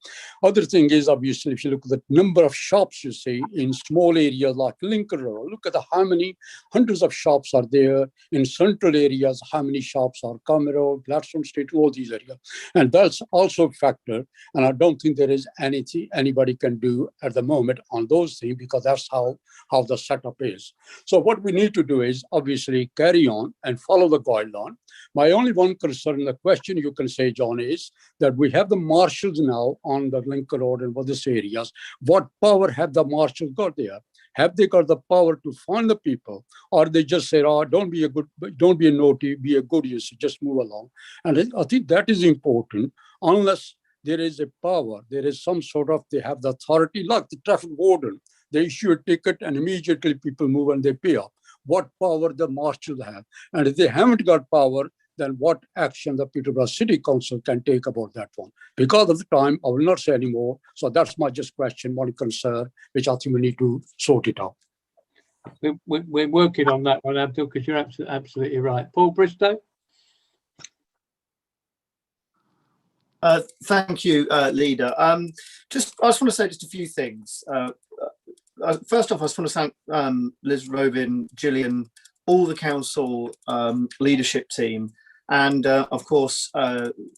Other thing is, obviously, if you look at the number of shops you see in small areas like Lincoln Road, look at how many hundreds of shops are there in central areas, how many shops are Camero, Gladstone Street, all these areas. And that's also a factor. And I don't think there is anything anybody can do at the moment on those things, because that's how the setup is. So what we need to do is obviously carry on and follow the guideline. My only one concern, the question you can say, John, is that we have the marshals now on the Lincoln Road and other areas. What power have the marshals got there? Have they got the power to find the people, or they just say, "Oh, don't be a naughty, be a good user, just move along"? And I think that is important. Unless there is a power, there is some sort of, they have the authority, like the traffic warden. They issue a ticket and immediately people move and they pay up. What power the marshals have? And if they haven't got power, then what action the Peterborough City Council can take about that one? Because of the time, I will not say anymore. So that's my just question, one concern, which I think we need to sort it out. We're working on that one, Abdul, because you're absolutely right. Paul Bristow? Thank you, Leader. I just want to say just a few things. First off, I just want to thank Liz Robin, Gillian, all the council leadership team, and of course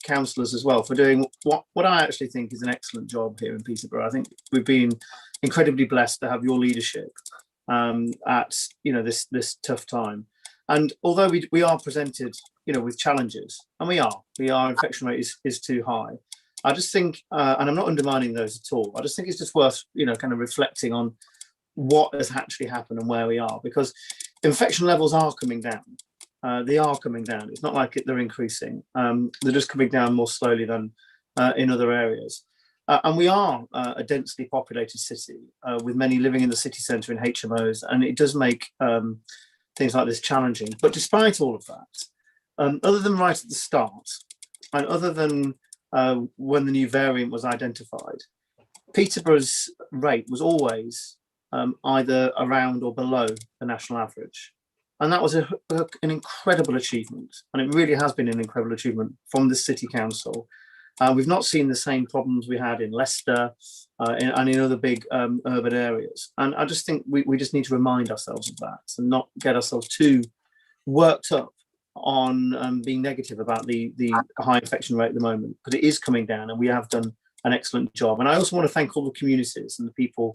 councillors as well, for doing what I actually think is an excellent job here in Peterborough. I think we've been incredibly blessed to have your leadership at this tough time. And although we are presented with challenges, and our infection rate is too high, I just think, and I'm not undermining those at all, I just think it's just worth kind of reflecting on what has actually happened and where we are, because infection levels are coming down. They are coming down. It's not like they're increasing. They're just coming down more slowly than in other areas. And we are a densely populated city with many living in the city centre in HMOs, and it does make things like this challenging. But despite all of that, other than right at the start, and other than when the new variant was identified, Peterborough's rate was always either around or below the national average. And that was an incredible achievement. And it really has been an incredible achievement from the City Council. We've not seen the same problems we had in Leicester and in other big urban areas. And I just think we just need to remind ourselves of that and not get ourselves too worked up on being negative about the high infection rate at the moment, because it is coming down and we have done an excellent job. And I also want to thank all the communities and the people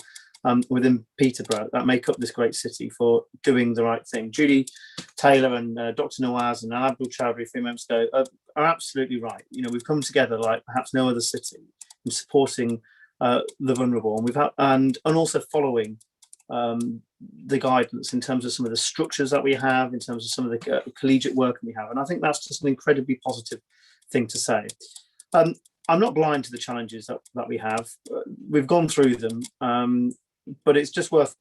within Peterborough that make up this great city for doing the right thing. Julie Taylor and Dr. Nawaz and Abdul Chowdhury a few moments ago are absolutely right. You know, we've come together like perhaps no other city in supporting the vulnerable, and we've had, and also following the guidance in terms of some of the structures that we have, in terms of some of the collegiate work we have. And I think that's just an incredibly positive thing to say. I'm not blind to the challenges that we have. We've gone through them, but it's just worth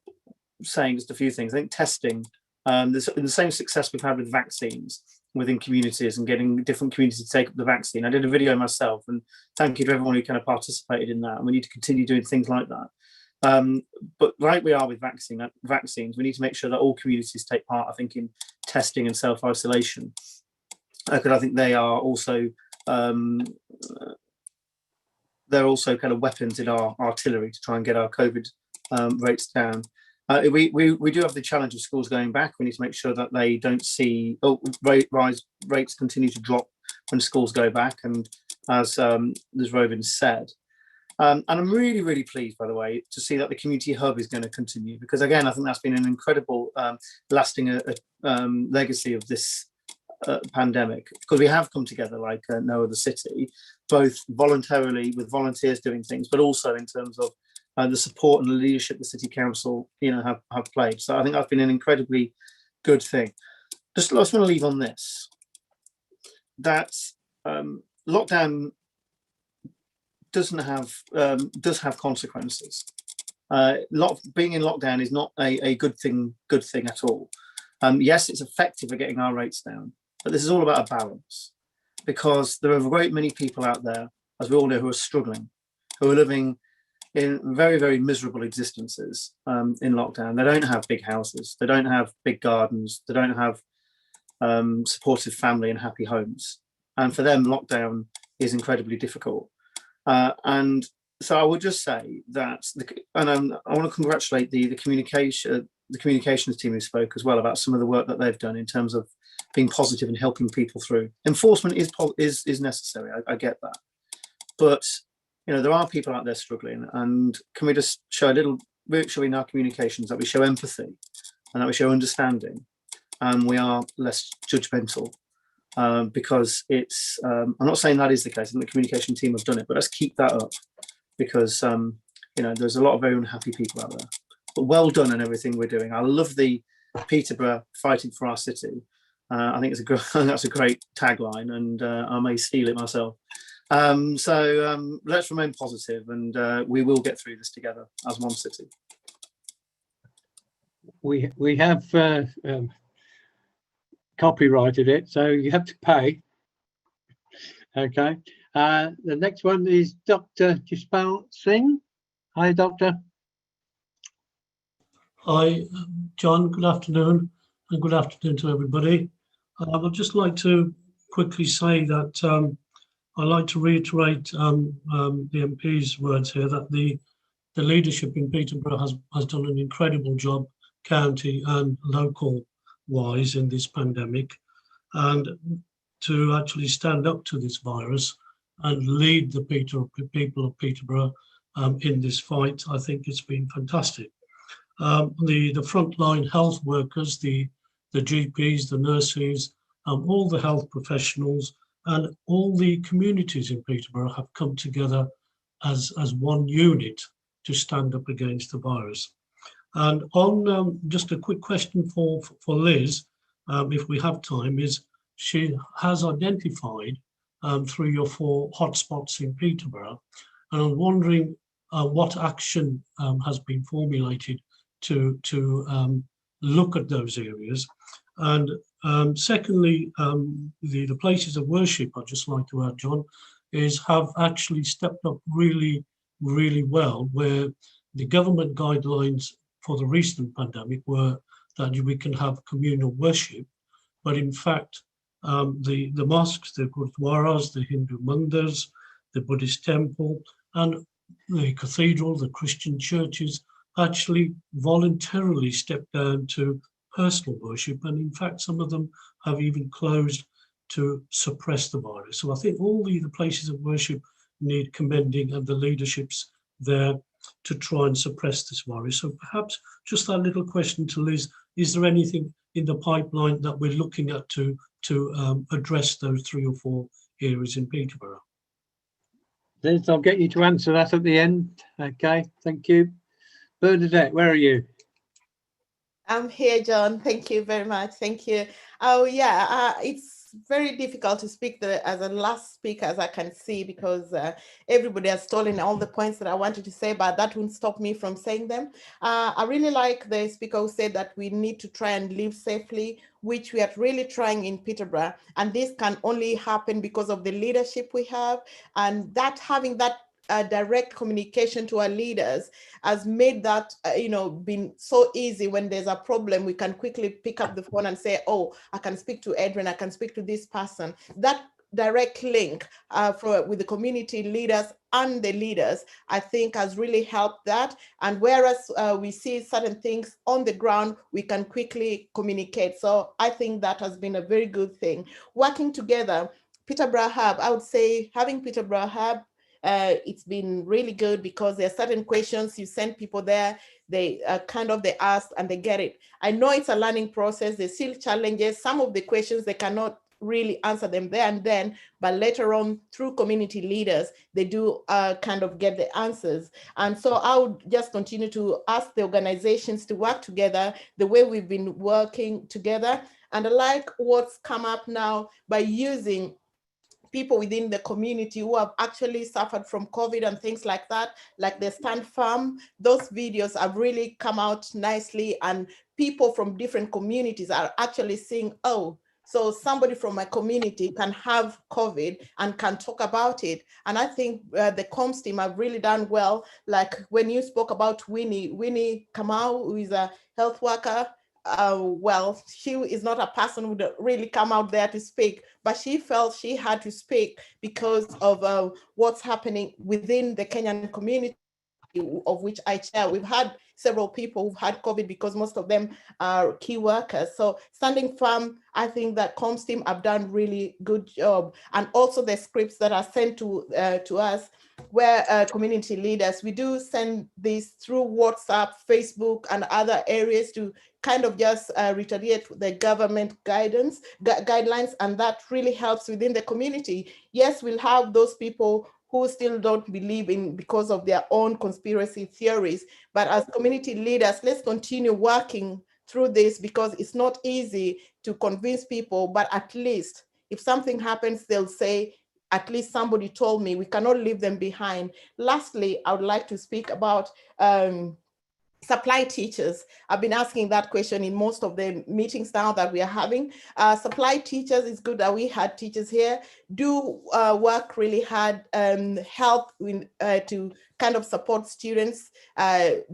saying just a few things. I think testing, the same success we've had with vaccines within communities and getting different communities to take up the vaccine. I did a video myself, and thank you to everyone who kind of participated in that. And we need to continue doing things like that. But like we are with vaccines, we need to make sure that all communities take part, I think, in testing and self-isolation, because I think they are also they're also kind of weapons in our artillery to try and get our COVID rates down. We do have the challenge of schools going back. We need to make sure that they don't see rates continue to drop when schools go back. And as Robin said, and I'm really, really pleased, by the way, to see that the community hub is going to continue, because again, I think that's been an incredible lasting legacy of this pandemic, because we have come together like no other city, both voluntarily with volunteers doing things, but also in terms of the support and the leadership the city council, have played. So I think that's been an incredibly good thing. I just want to leave on this, that lockdown does have consequences. Being in lockdown is not a good thing at all. Yes, it's effective at getting our rates down, but this is all about a balance, because there are a great many people out there, as we all know, who are struggling, who are living in very, very miserable existences in lockdown. They don't have big houses, they don't have big gardens, they don't have supportive family and happy homes. And for them, lockdown is incredibly difficult. And so I would just say that, I want to congratulate the communications team who spoke as well about some of the work that they've done in terms of being positive and helping people through. Enforcement is necessary. I get that, but there are people out there struggling, and can we just show a little virtually in our communications that we show empathy and that we show understanding, and we are less judgmental, because it's I'm not saying that is the case, and the communication team have done it, but let's keep that up, because there's a lot of very unhappy people out there. But well done on everything we're doing. I love the Peterborough fighting for our city. I think that's a great tagline, and I may steal it myself. So let's remain positive, and we will get through this together as one city. We have copyrighted it, so you have to pay. Okay. The next one is Dr. Jaspal Singh. Hi, Doctor. Hi, John. Good afternoon, and good afternoon to everybody. I'd just like to quickly say that I'd like to reiterate the MP's words here, that the leadership in Peterborough has done an incredible job, county and local wise, in this pandemic, and to actually stand up to this virus and lead the people of Peterborough in this fight. I think it's been fantastic. The frontline health workers, the GPs, the nurses, all the health professionals, and all the communities in Peterborough have come together as one unit to stand up against the virus. And on just a quick question for Liz, if we have time, is she has identified 3 or 4 hotspots in Peterborough, and I'm wondering what action has been formulated to look at those areas. And secondly, the places of worship, I'd just like to add, John, have actually stepped up really, really well, where the government guidelines for the recent pandemic were that we can have communal worship, but in fact, the mosques, the gurdwaras, the Hindu mandirs, the Buddhist temple, and the cathedral, the Christian churches, actually voluntarily stepped down to personal worship, and in fact some of them have even closed to suppress the virus. So I think all the places of worship need commending, and the leaderships there to try and suppress this virus. So perhaps just that little question to Liz, is there anything in the pipeline that we're looking at to address those 3 or 4 areas in Peterborough? Liz, I'll get you to answer that at the end. Okay, thank you. Bernadette, where are you? I'm here, John. Thank you very much. Thank you. Oh, yeah, it's very difficult to speak as a last speaker, as I can see, because everybody has stolen all the points that I wanted to say, but that won't stop me from saying them. I really like the speaker who said that we need to try and live safely, which we are really trying in Peterborough. And this can only happen because of the leadership we have, and that having that direct communication to our leaders has made that, been so easy. When there's a problem, we can quickly pick up the phone and say, oh, I can speak to Adrian, I can speak to this person. That direct link with the community leaders and the leaders, I think has really helped that. And whereas we see certain things on the ground, we can quickly communicate. So I think that has been a very good thing. Working together, Peterborough Hub, I would say having Peterborough Hub, it's been really good because there are certain questions you send people there, they they ask and they get it. I know it's a learning process. There's still challenges. Some of the questions they cannot really answer them there and then, but later on through community leaders, they do get the answers. And so I would just continue to ask the organizations to work together the way we've been working together. And I like what's come up now by using people within the community who have actually suffered from COVID and things like that, like the Stand Firm. Those videos have really come out nicely, and people from different communities are actually seeing, oh, so somebody from my community can have COVID and can talk about it. And I think the comms team have really done well. Like when you spoke about Winnie Kamau, who is a health worker, well, she is not a person who would really come out there to speak, but she felt she had to speak because of what's happening within the Kenyan community, of which I chair. We've had several people who've had COVID because most of them are key workers. So standing firm, I think that comms team have done really good job. And also the scripts that are sent to us, where community leaders, we do send this through WhatsApp, Facebook, and other areas to kind of just reiterate the government guidelines, and that really helps within the community. Yes, we'll have those people who still don't believe in because of their own conspiracy theories, but as community leaders, let's continue working through this, because it's not easy to convince people, but at least if something happens, they'll say, at least somebody told me. We cannot leave them behind. Lastly, I would like to speak about supply teachers. I've been asking that question in most of the meetings now that we are having. Supply teachers, it's good that we had teachers here, do work really hard, help to kind of support students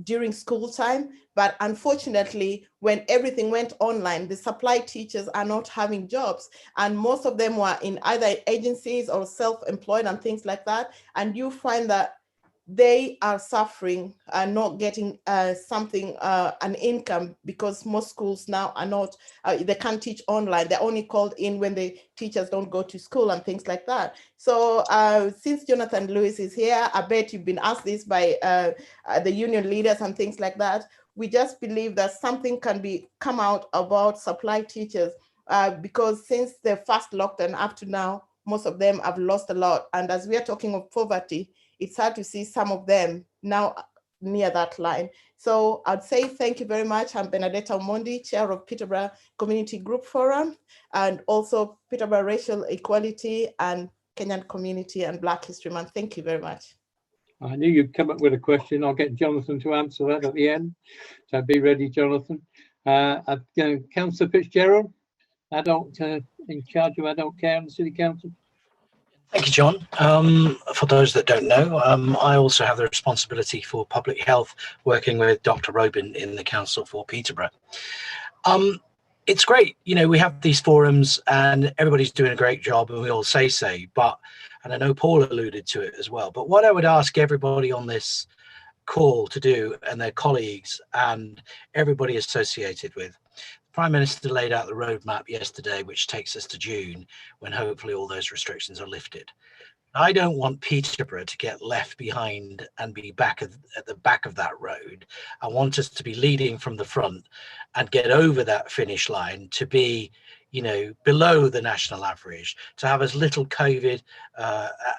during school time. But unfortunately, when everything went online, the supply teachers are not having jobs. And most of them were in either agencies or self-employed and things like that. And you find that they are suffering and not getting an income, because most schools now are not, they can't teach online. They're only called in when the teachers don't go to school and things like that. So since Jonathan Lewis is here, I bet you've been asked this by the union leaders and things like that. We just believe that something can come out about supply teachers because since the first lockdown up to now, most of them have lost a lot. And as we are talking of poverty, it's hard to see some of them now near that line. So I'd say thank you very much. I'm Benedetta Omondi, Chair of Peterborough Community Group Forum, and also Peterborough Racial Equality and Kenyan Community and Black History Month. Thank you very much. I knew you'd come up with a question. I'll get Jonathan to answer that at the end. So be ready, Jonathan. Councillor Fitzgerald, adult in charge of adult care in the City Council. Thank you, John. For those that don't know, I also have the responsibility for public health, working with Dr. Robin in the Council for Peterborough. It's great, we have these forums and everybody's doing a great job and we all say, and I know Paul alluded to it as well, but what I would ask everybody on this call to do, and their colleagues and everybody associated with, Prime Minister laid out the roadmap yesterday, which takes us to June, when hopefully all those restrictions are lifted. I don't want Peterborough to get left behind and be back at the back of that road. I want us to be leading from the front and get over that finish line to be, you know, below the national average, to have as little COVID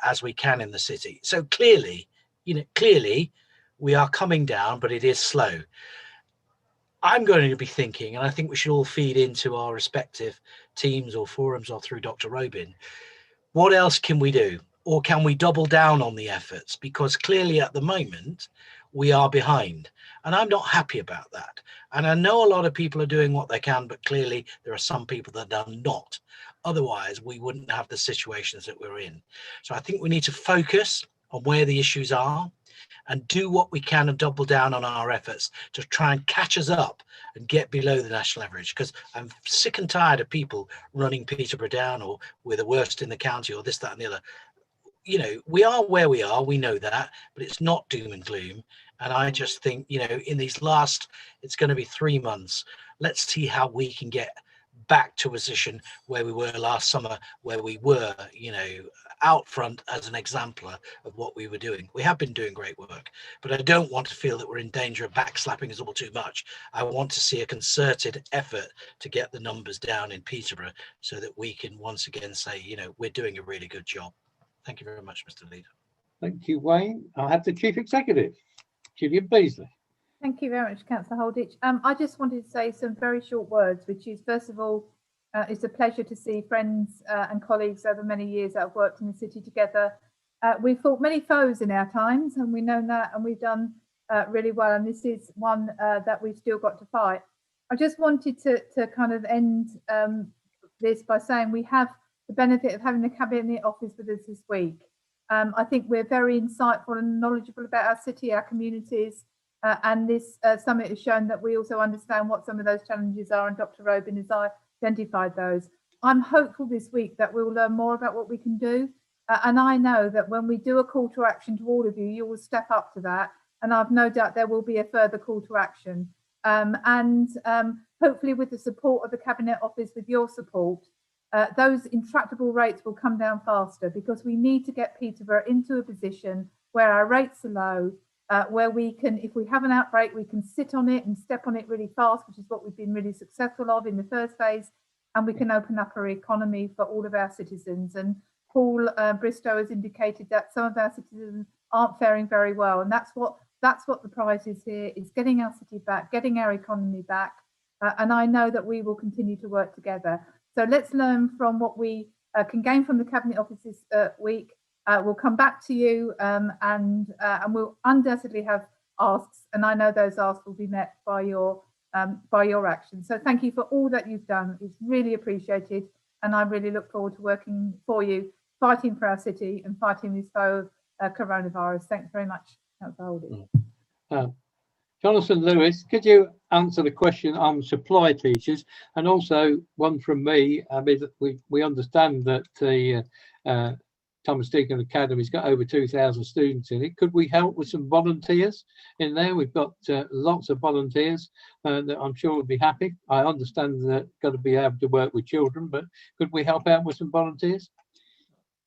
as we can in the city. So clearly, you know, clearly we are coming down, but it is slow. I'm going to be thinking, and I think we should all feed into our respective teams or forums or through Dr. Robin, what else can we do? Or can we double down on the efforts? Because clearly at the moment, we are behind. And I'm not happy about that. And I know a lot of people are doing what they can, but clearly there are some people that are not. Otherwise, we wouldn't have the situations that we're in. So I think we need to focus on where the issues are and do what we can and double down on our efforts to try and catch us up and get below the national average, because I'm sick and tired of people running Peterborough down, or we're the worst in the county, or this, that and the other. You know, we are where we are, we know that, but it's not doom and gloom. And I just think, you know, in these last, it's going to be 3 months, let's see how we can get back to a position where we were last summer, where we were, you know, out front as an exemplar of what we were doing. We have been doing great work, but I don't want to feel that we're in danger of backslapping us all too much. I want to see a concerted effort to get the numbers down in Peterborough so that we can once again say, you know, we're doing a really good job. Thank you very much, Mr. Leader. Thank you, Wayne. I have the Chief Executive, Gillian Beasley. Thank you very much, Councillor Holditch. I just wanted to say some very short words, which is, first of all, it's a pleasure to see friends and colleagues over many years that have worked in the city together. We've fought many foes in our times, and we know that, and we've done really well, and this is one that we've still got to fight. I just wanted to kind of end this by saying we have the benefit of having the Cabinet Office with us this week. I think we're very insightful and knowledgeable about our city, our communities, and this summit has shown that we also understand what some of those challenges are, and Dr. Robin has identified those. I'm hopeful this week that we'll learn more about what we can do, and I know that when we do a call to action to all of you, you will step up to that, and I've no doubt there will be a further call to action. Hopefully with the support of the Cabinet Office, with your support, those intractable rates will come down faster, because we need to get Peterborough into a position where our rates are low, where we can, if we have an outbreak, we can sit on it and step on it really fast, which is what we've been really successful of in the first phase, and we can open up our economy for all of our citizens. And Paul Bristow has indicated that some of our citizens aren't faring very well, and that's what the prize is here, is getting our city back, getting our economy back, and I know that we will continue to work together. So let's learn from what we can gain from the Cabinet Office this week. We'll come back to you and we'll undoubtedly have asks, and I know those asks will be met by your action. So thank you for all that you've done. It's really appreciated, and I really look forward to working for you, fighting for our city and fighting this foe of coronavirus. Thanks very much, Councillor Holditch. Jonathan Lewis, could you answer the question on supply teachers? And also one from me, we understand that the Thomas Deacon Academy's got over 2,000 students in it. Could we help with some volunteers in there? We've got lots of volunteers that I'm sure would be happy. I understand that got to be able to work with children, but could we help out with some volunteers?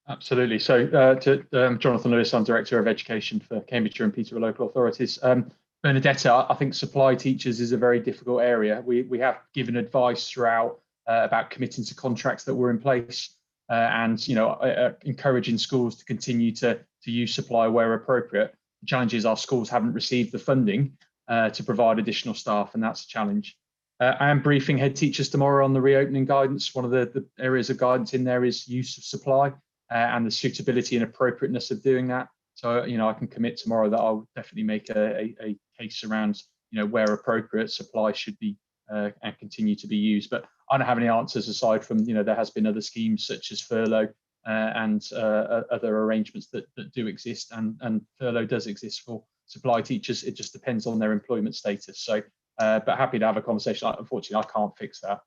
Absolutely. So Jonathan Lewis, I'm Director of Education for Cambridgeshire and Peterborough Local Authorities. Bernadetta, I think supply teachers is a very difficult area. We have given advice throughout about committing to contracts that were in place and, you know, encouraging schools to continue to use supply where appropriate. The challenge is our schools haven't received the funding to provide additional staff, and that's a challenge. I am briefing head teachers tomorrow on the reopening guidance. One of the areas of guidance in there is use of supply and the suitability and appropriateness of doing that. So, you know, I can commit tomorrow that I'll definitely make a case around, you know, where appropriate supply should be and continue to be used. But I don't have any answers aside from, you know, there has been other schemes such as furlough and other arrangements that do exist, and furlough does exist for supply teachers. It just depends on their employment status. So, but happy to have a conversation. Unfortunately, I can't fix that.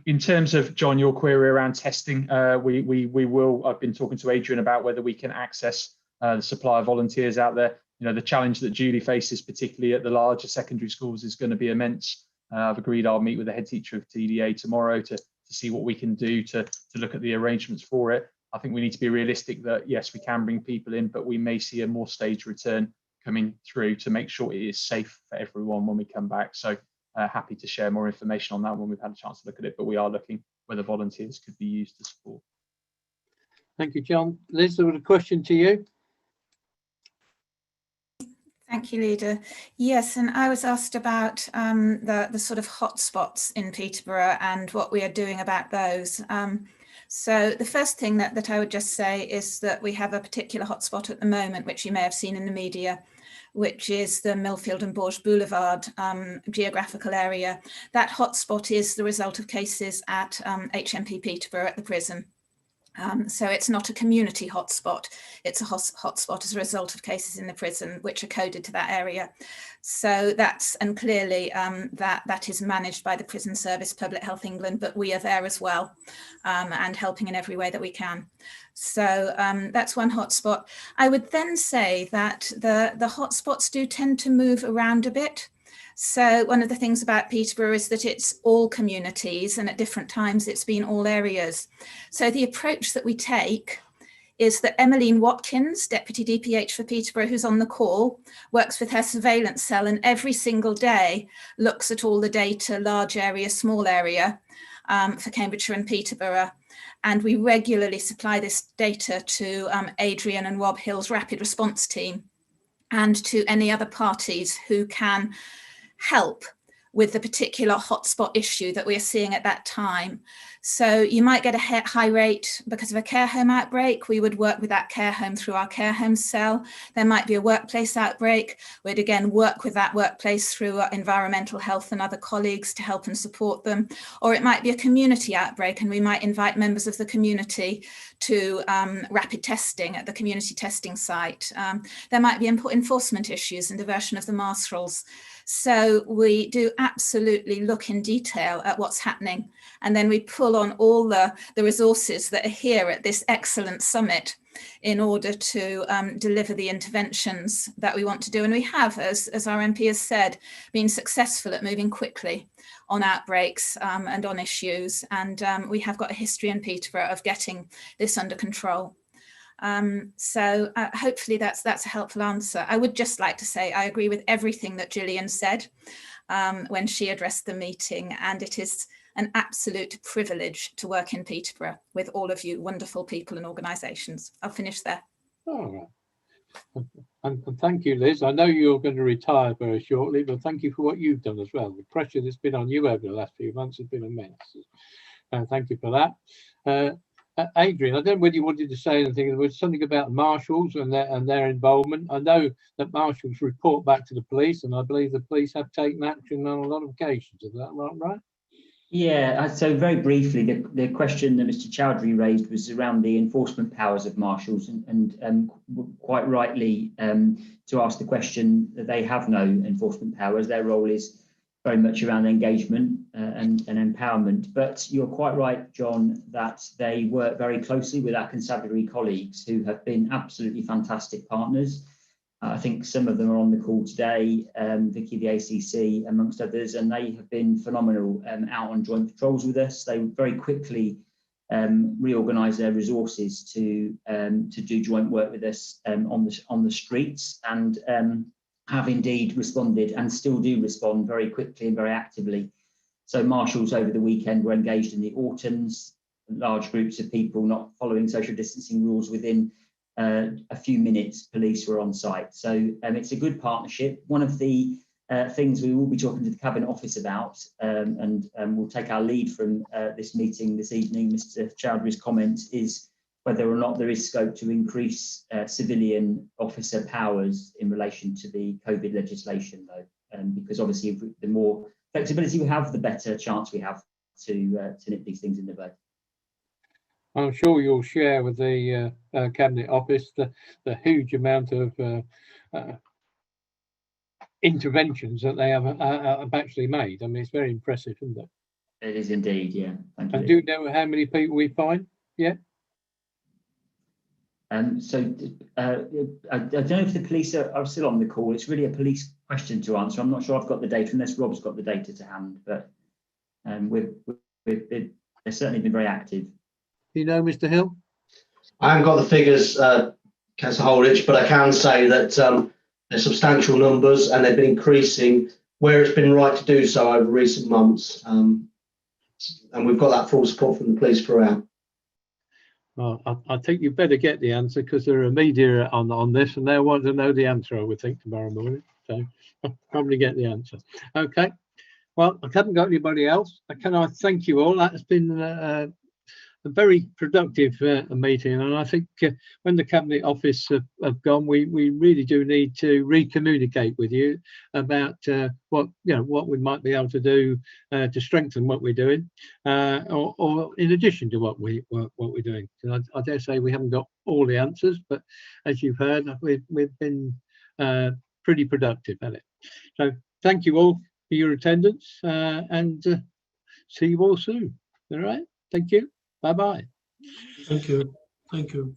In terms of, John, your query around testing, we will. I've been talking to Adrian about whether we can access the supply of volunteers out there. You know, the challenge that Julie faces, particularly at the larger secondary schools, is going to be immense. I've agreed I'll meet with the head teacher of TDA tomorrow to see what we can do to look at the arrangements for it. I think we need to be realistic that yes, we can bring people in, but we may see a more staged return coming through to make sure it is safe for everyone when we come back. So happy to share more information on that when we've had a chance to look at it, but we are looking whether volunteers could be used to support. Thank you, John. Liz, there was a question to you. Thank you, Leader. Yes, and I was asked about the sort of hotspots in Peterborough and what we are doing about those. So the first thing that I would just say is that we have a particular hotspot at the moment, which you may have seen in the media, which is the Millfield and Bourges Boulevard geographical area. That hotspot is the result of cases at HMP Peterborough at the prison. So it's not a community hotspot, it's a hotspot as a result of cases in the prison which are coded to that area. So that's, and clearly that is managed by the Prison Service, Public Health England, but we are there as well and helping in every way that we can. So that's one hotspot. I would then say that the hotspots do tend to move around a bit. So one of the things about Peterborough is that it's all communities, and at different times it's been all areas. So the approach that we take is that Emmeline Watkins, Deputy DPH for Peterborough, who's on the call, works with her surveillance cell and every single day looks at all the data, large area, small area, for Cambridgeshire and Peterborough. And we regularly supply this data to Adrian and Rob Hill's rapid response team and to any other parties who can help with the particular hotspot issue that we are seeing at that time. So you might get a high rate because of a care home outbreak. We would work with that care home through our care home cell. There might be a workplace outbreak. We'd again work with that workplace through our environmental health and other colleagues to help and support them. Or it might be a community outbreak, and we might invite members of the community to rapid testing at the community testing site. There might be enforcement issues and diversion of the Marshals. So we do absolutely look in detail at what's happening, and then we pull on all the resources that are here at this excellent summit in order to deliver the interventions that we want to do. And we have, as our MP has said, been successful at moving quickly on outbreaks and on issues. And we have got a history in Peterborough of getting this under control. So hopefully that's a helpful answer. I would just like to say I agree with everything that Gillian said when she addressed the meeting, and it is an absolute privilege to work in Peterborough with all of you wonderful people and organisations. I'll finish there. All right. And thank you, Liz. I know you're going to retire very shortly, but thank you for what you've done as well. The pressure that's been on you over the last few months has been immense. Thank you for that. Adrian, I don't know whether you wanted to say anything. There was something about Marshals and their involvement. I know that Marshals report back to the police, and I believe the police have taken action on a lot of occasions. Is that right? Yeah, so very briefly, the question that Mr. Chowdhury raised was around the enforcement powers of Marshals, and quite rightly to ask the question that they have no enforcement powers. Their role is very much around engagement and empowerment. But you're quite right, John, that they work very closely with our constabulary colleagues who have been absolutely fantastic partners. I think some of them are on the call today, Vicky, the ACC, amongst others, and they have been phenomenal out on joint patrols with us. They very quickly reorganised their resources to do joint work with us on the streets, and have indeed responded and still do respond very quickly and very actively. So Marshals over the weekend were engaged in the Ortons, large groups of people not following social distancing rules within a few minutes, police were on site. So it's a good partnership. One of the things we will be talking to the Cabinet Office about, and we'll take our lead from this meeting this evening, Mr. Chowdhury's comments, is whether or not there is scope to increase civilian officer powers in relation to the COVID legislation, though, because obviously the more flexibility we have, the better chance we have to nip these things in the bud. I'm sure you'll share with the Cabinet Office the huge amount of interventions that they have actually made. I mean, it's very impressive, isn't it? It is indeed, yeah. Thank you. And do you know how many people we find? Yeah. So I don't know if the police are still on the call. It's really a police question to answer. I'm not sure I've got the data, unless Rob's got the data to hand, but they've certainly been very active. You know, Mr. Hill? I haven't got the figures, Councillor Holditch, but I can say that they're substantial numbers and they've been increasing where it's been right to do so over recent months. And we've got that full support from the police throughout. Well, I think you better get the answer because there are media on this and they want to know the answer, I would think, tomorrow morning. So I'll probably get the answer. Okay. Well, I haven't got anybody else. Can I thank you all? That has been a very productive meeting, and I think when the Cabinet Office have gone, we really do need to re-communicate with you about what we might be able to do to strengthen what we're doing, or in addition to what we're doing. I dare say we haven't got all the answers, but as you've heard, we've been pretty productive at it. So thank you all for your attendance, and see you all soon. All right. Thank you. Bye-bye. Thank you. Thank you.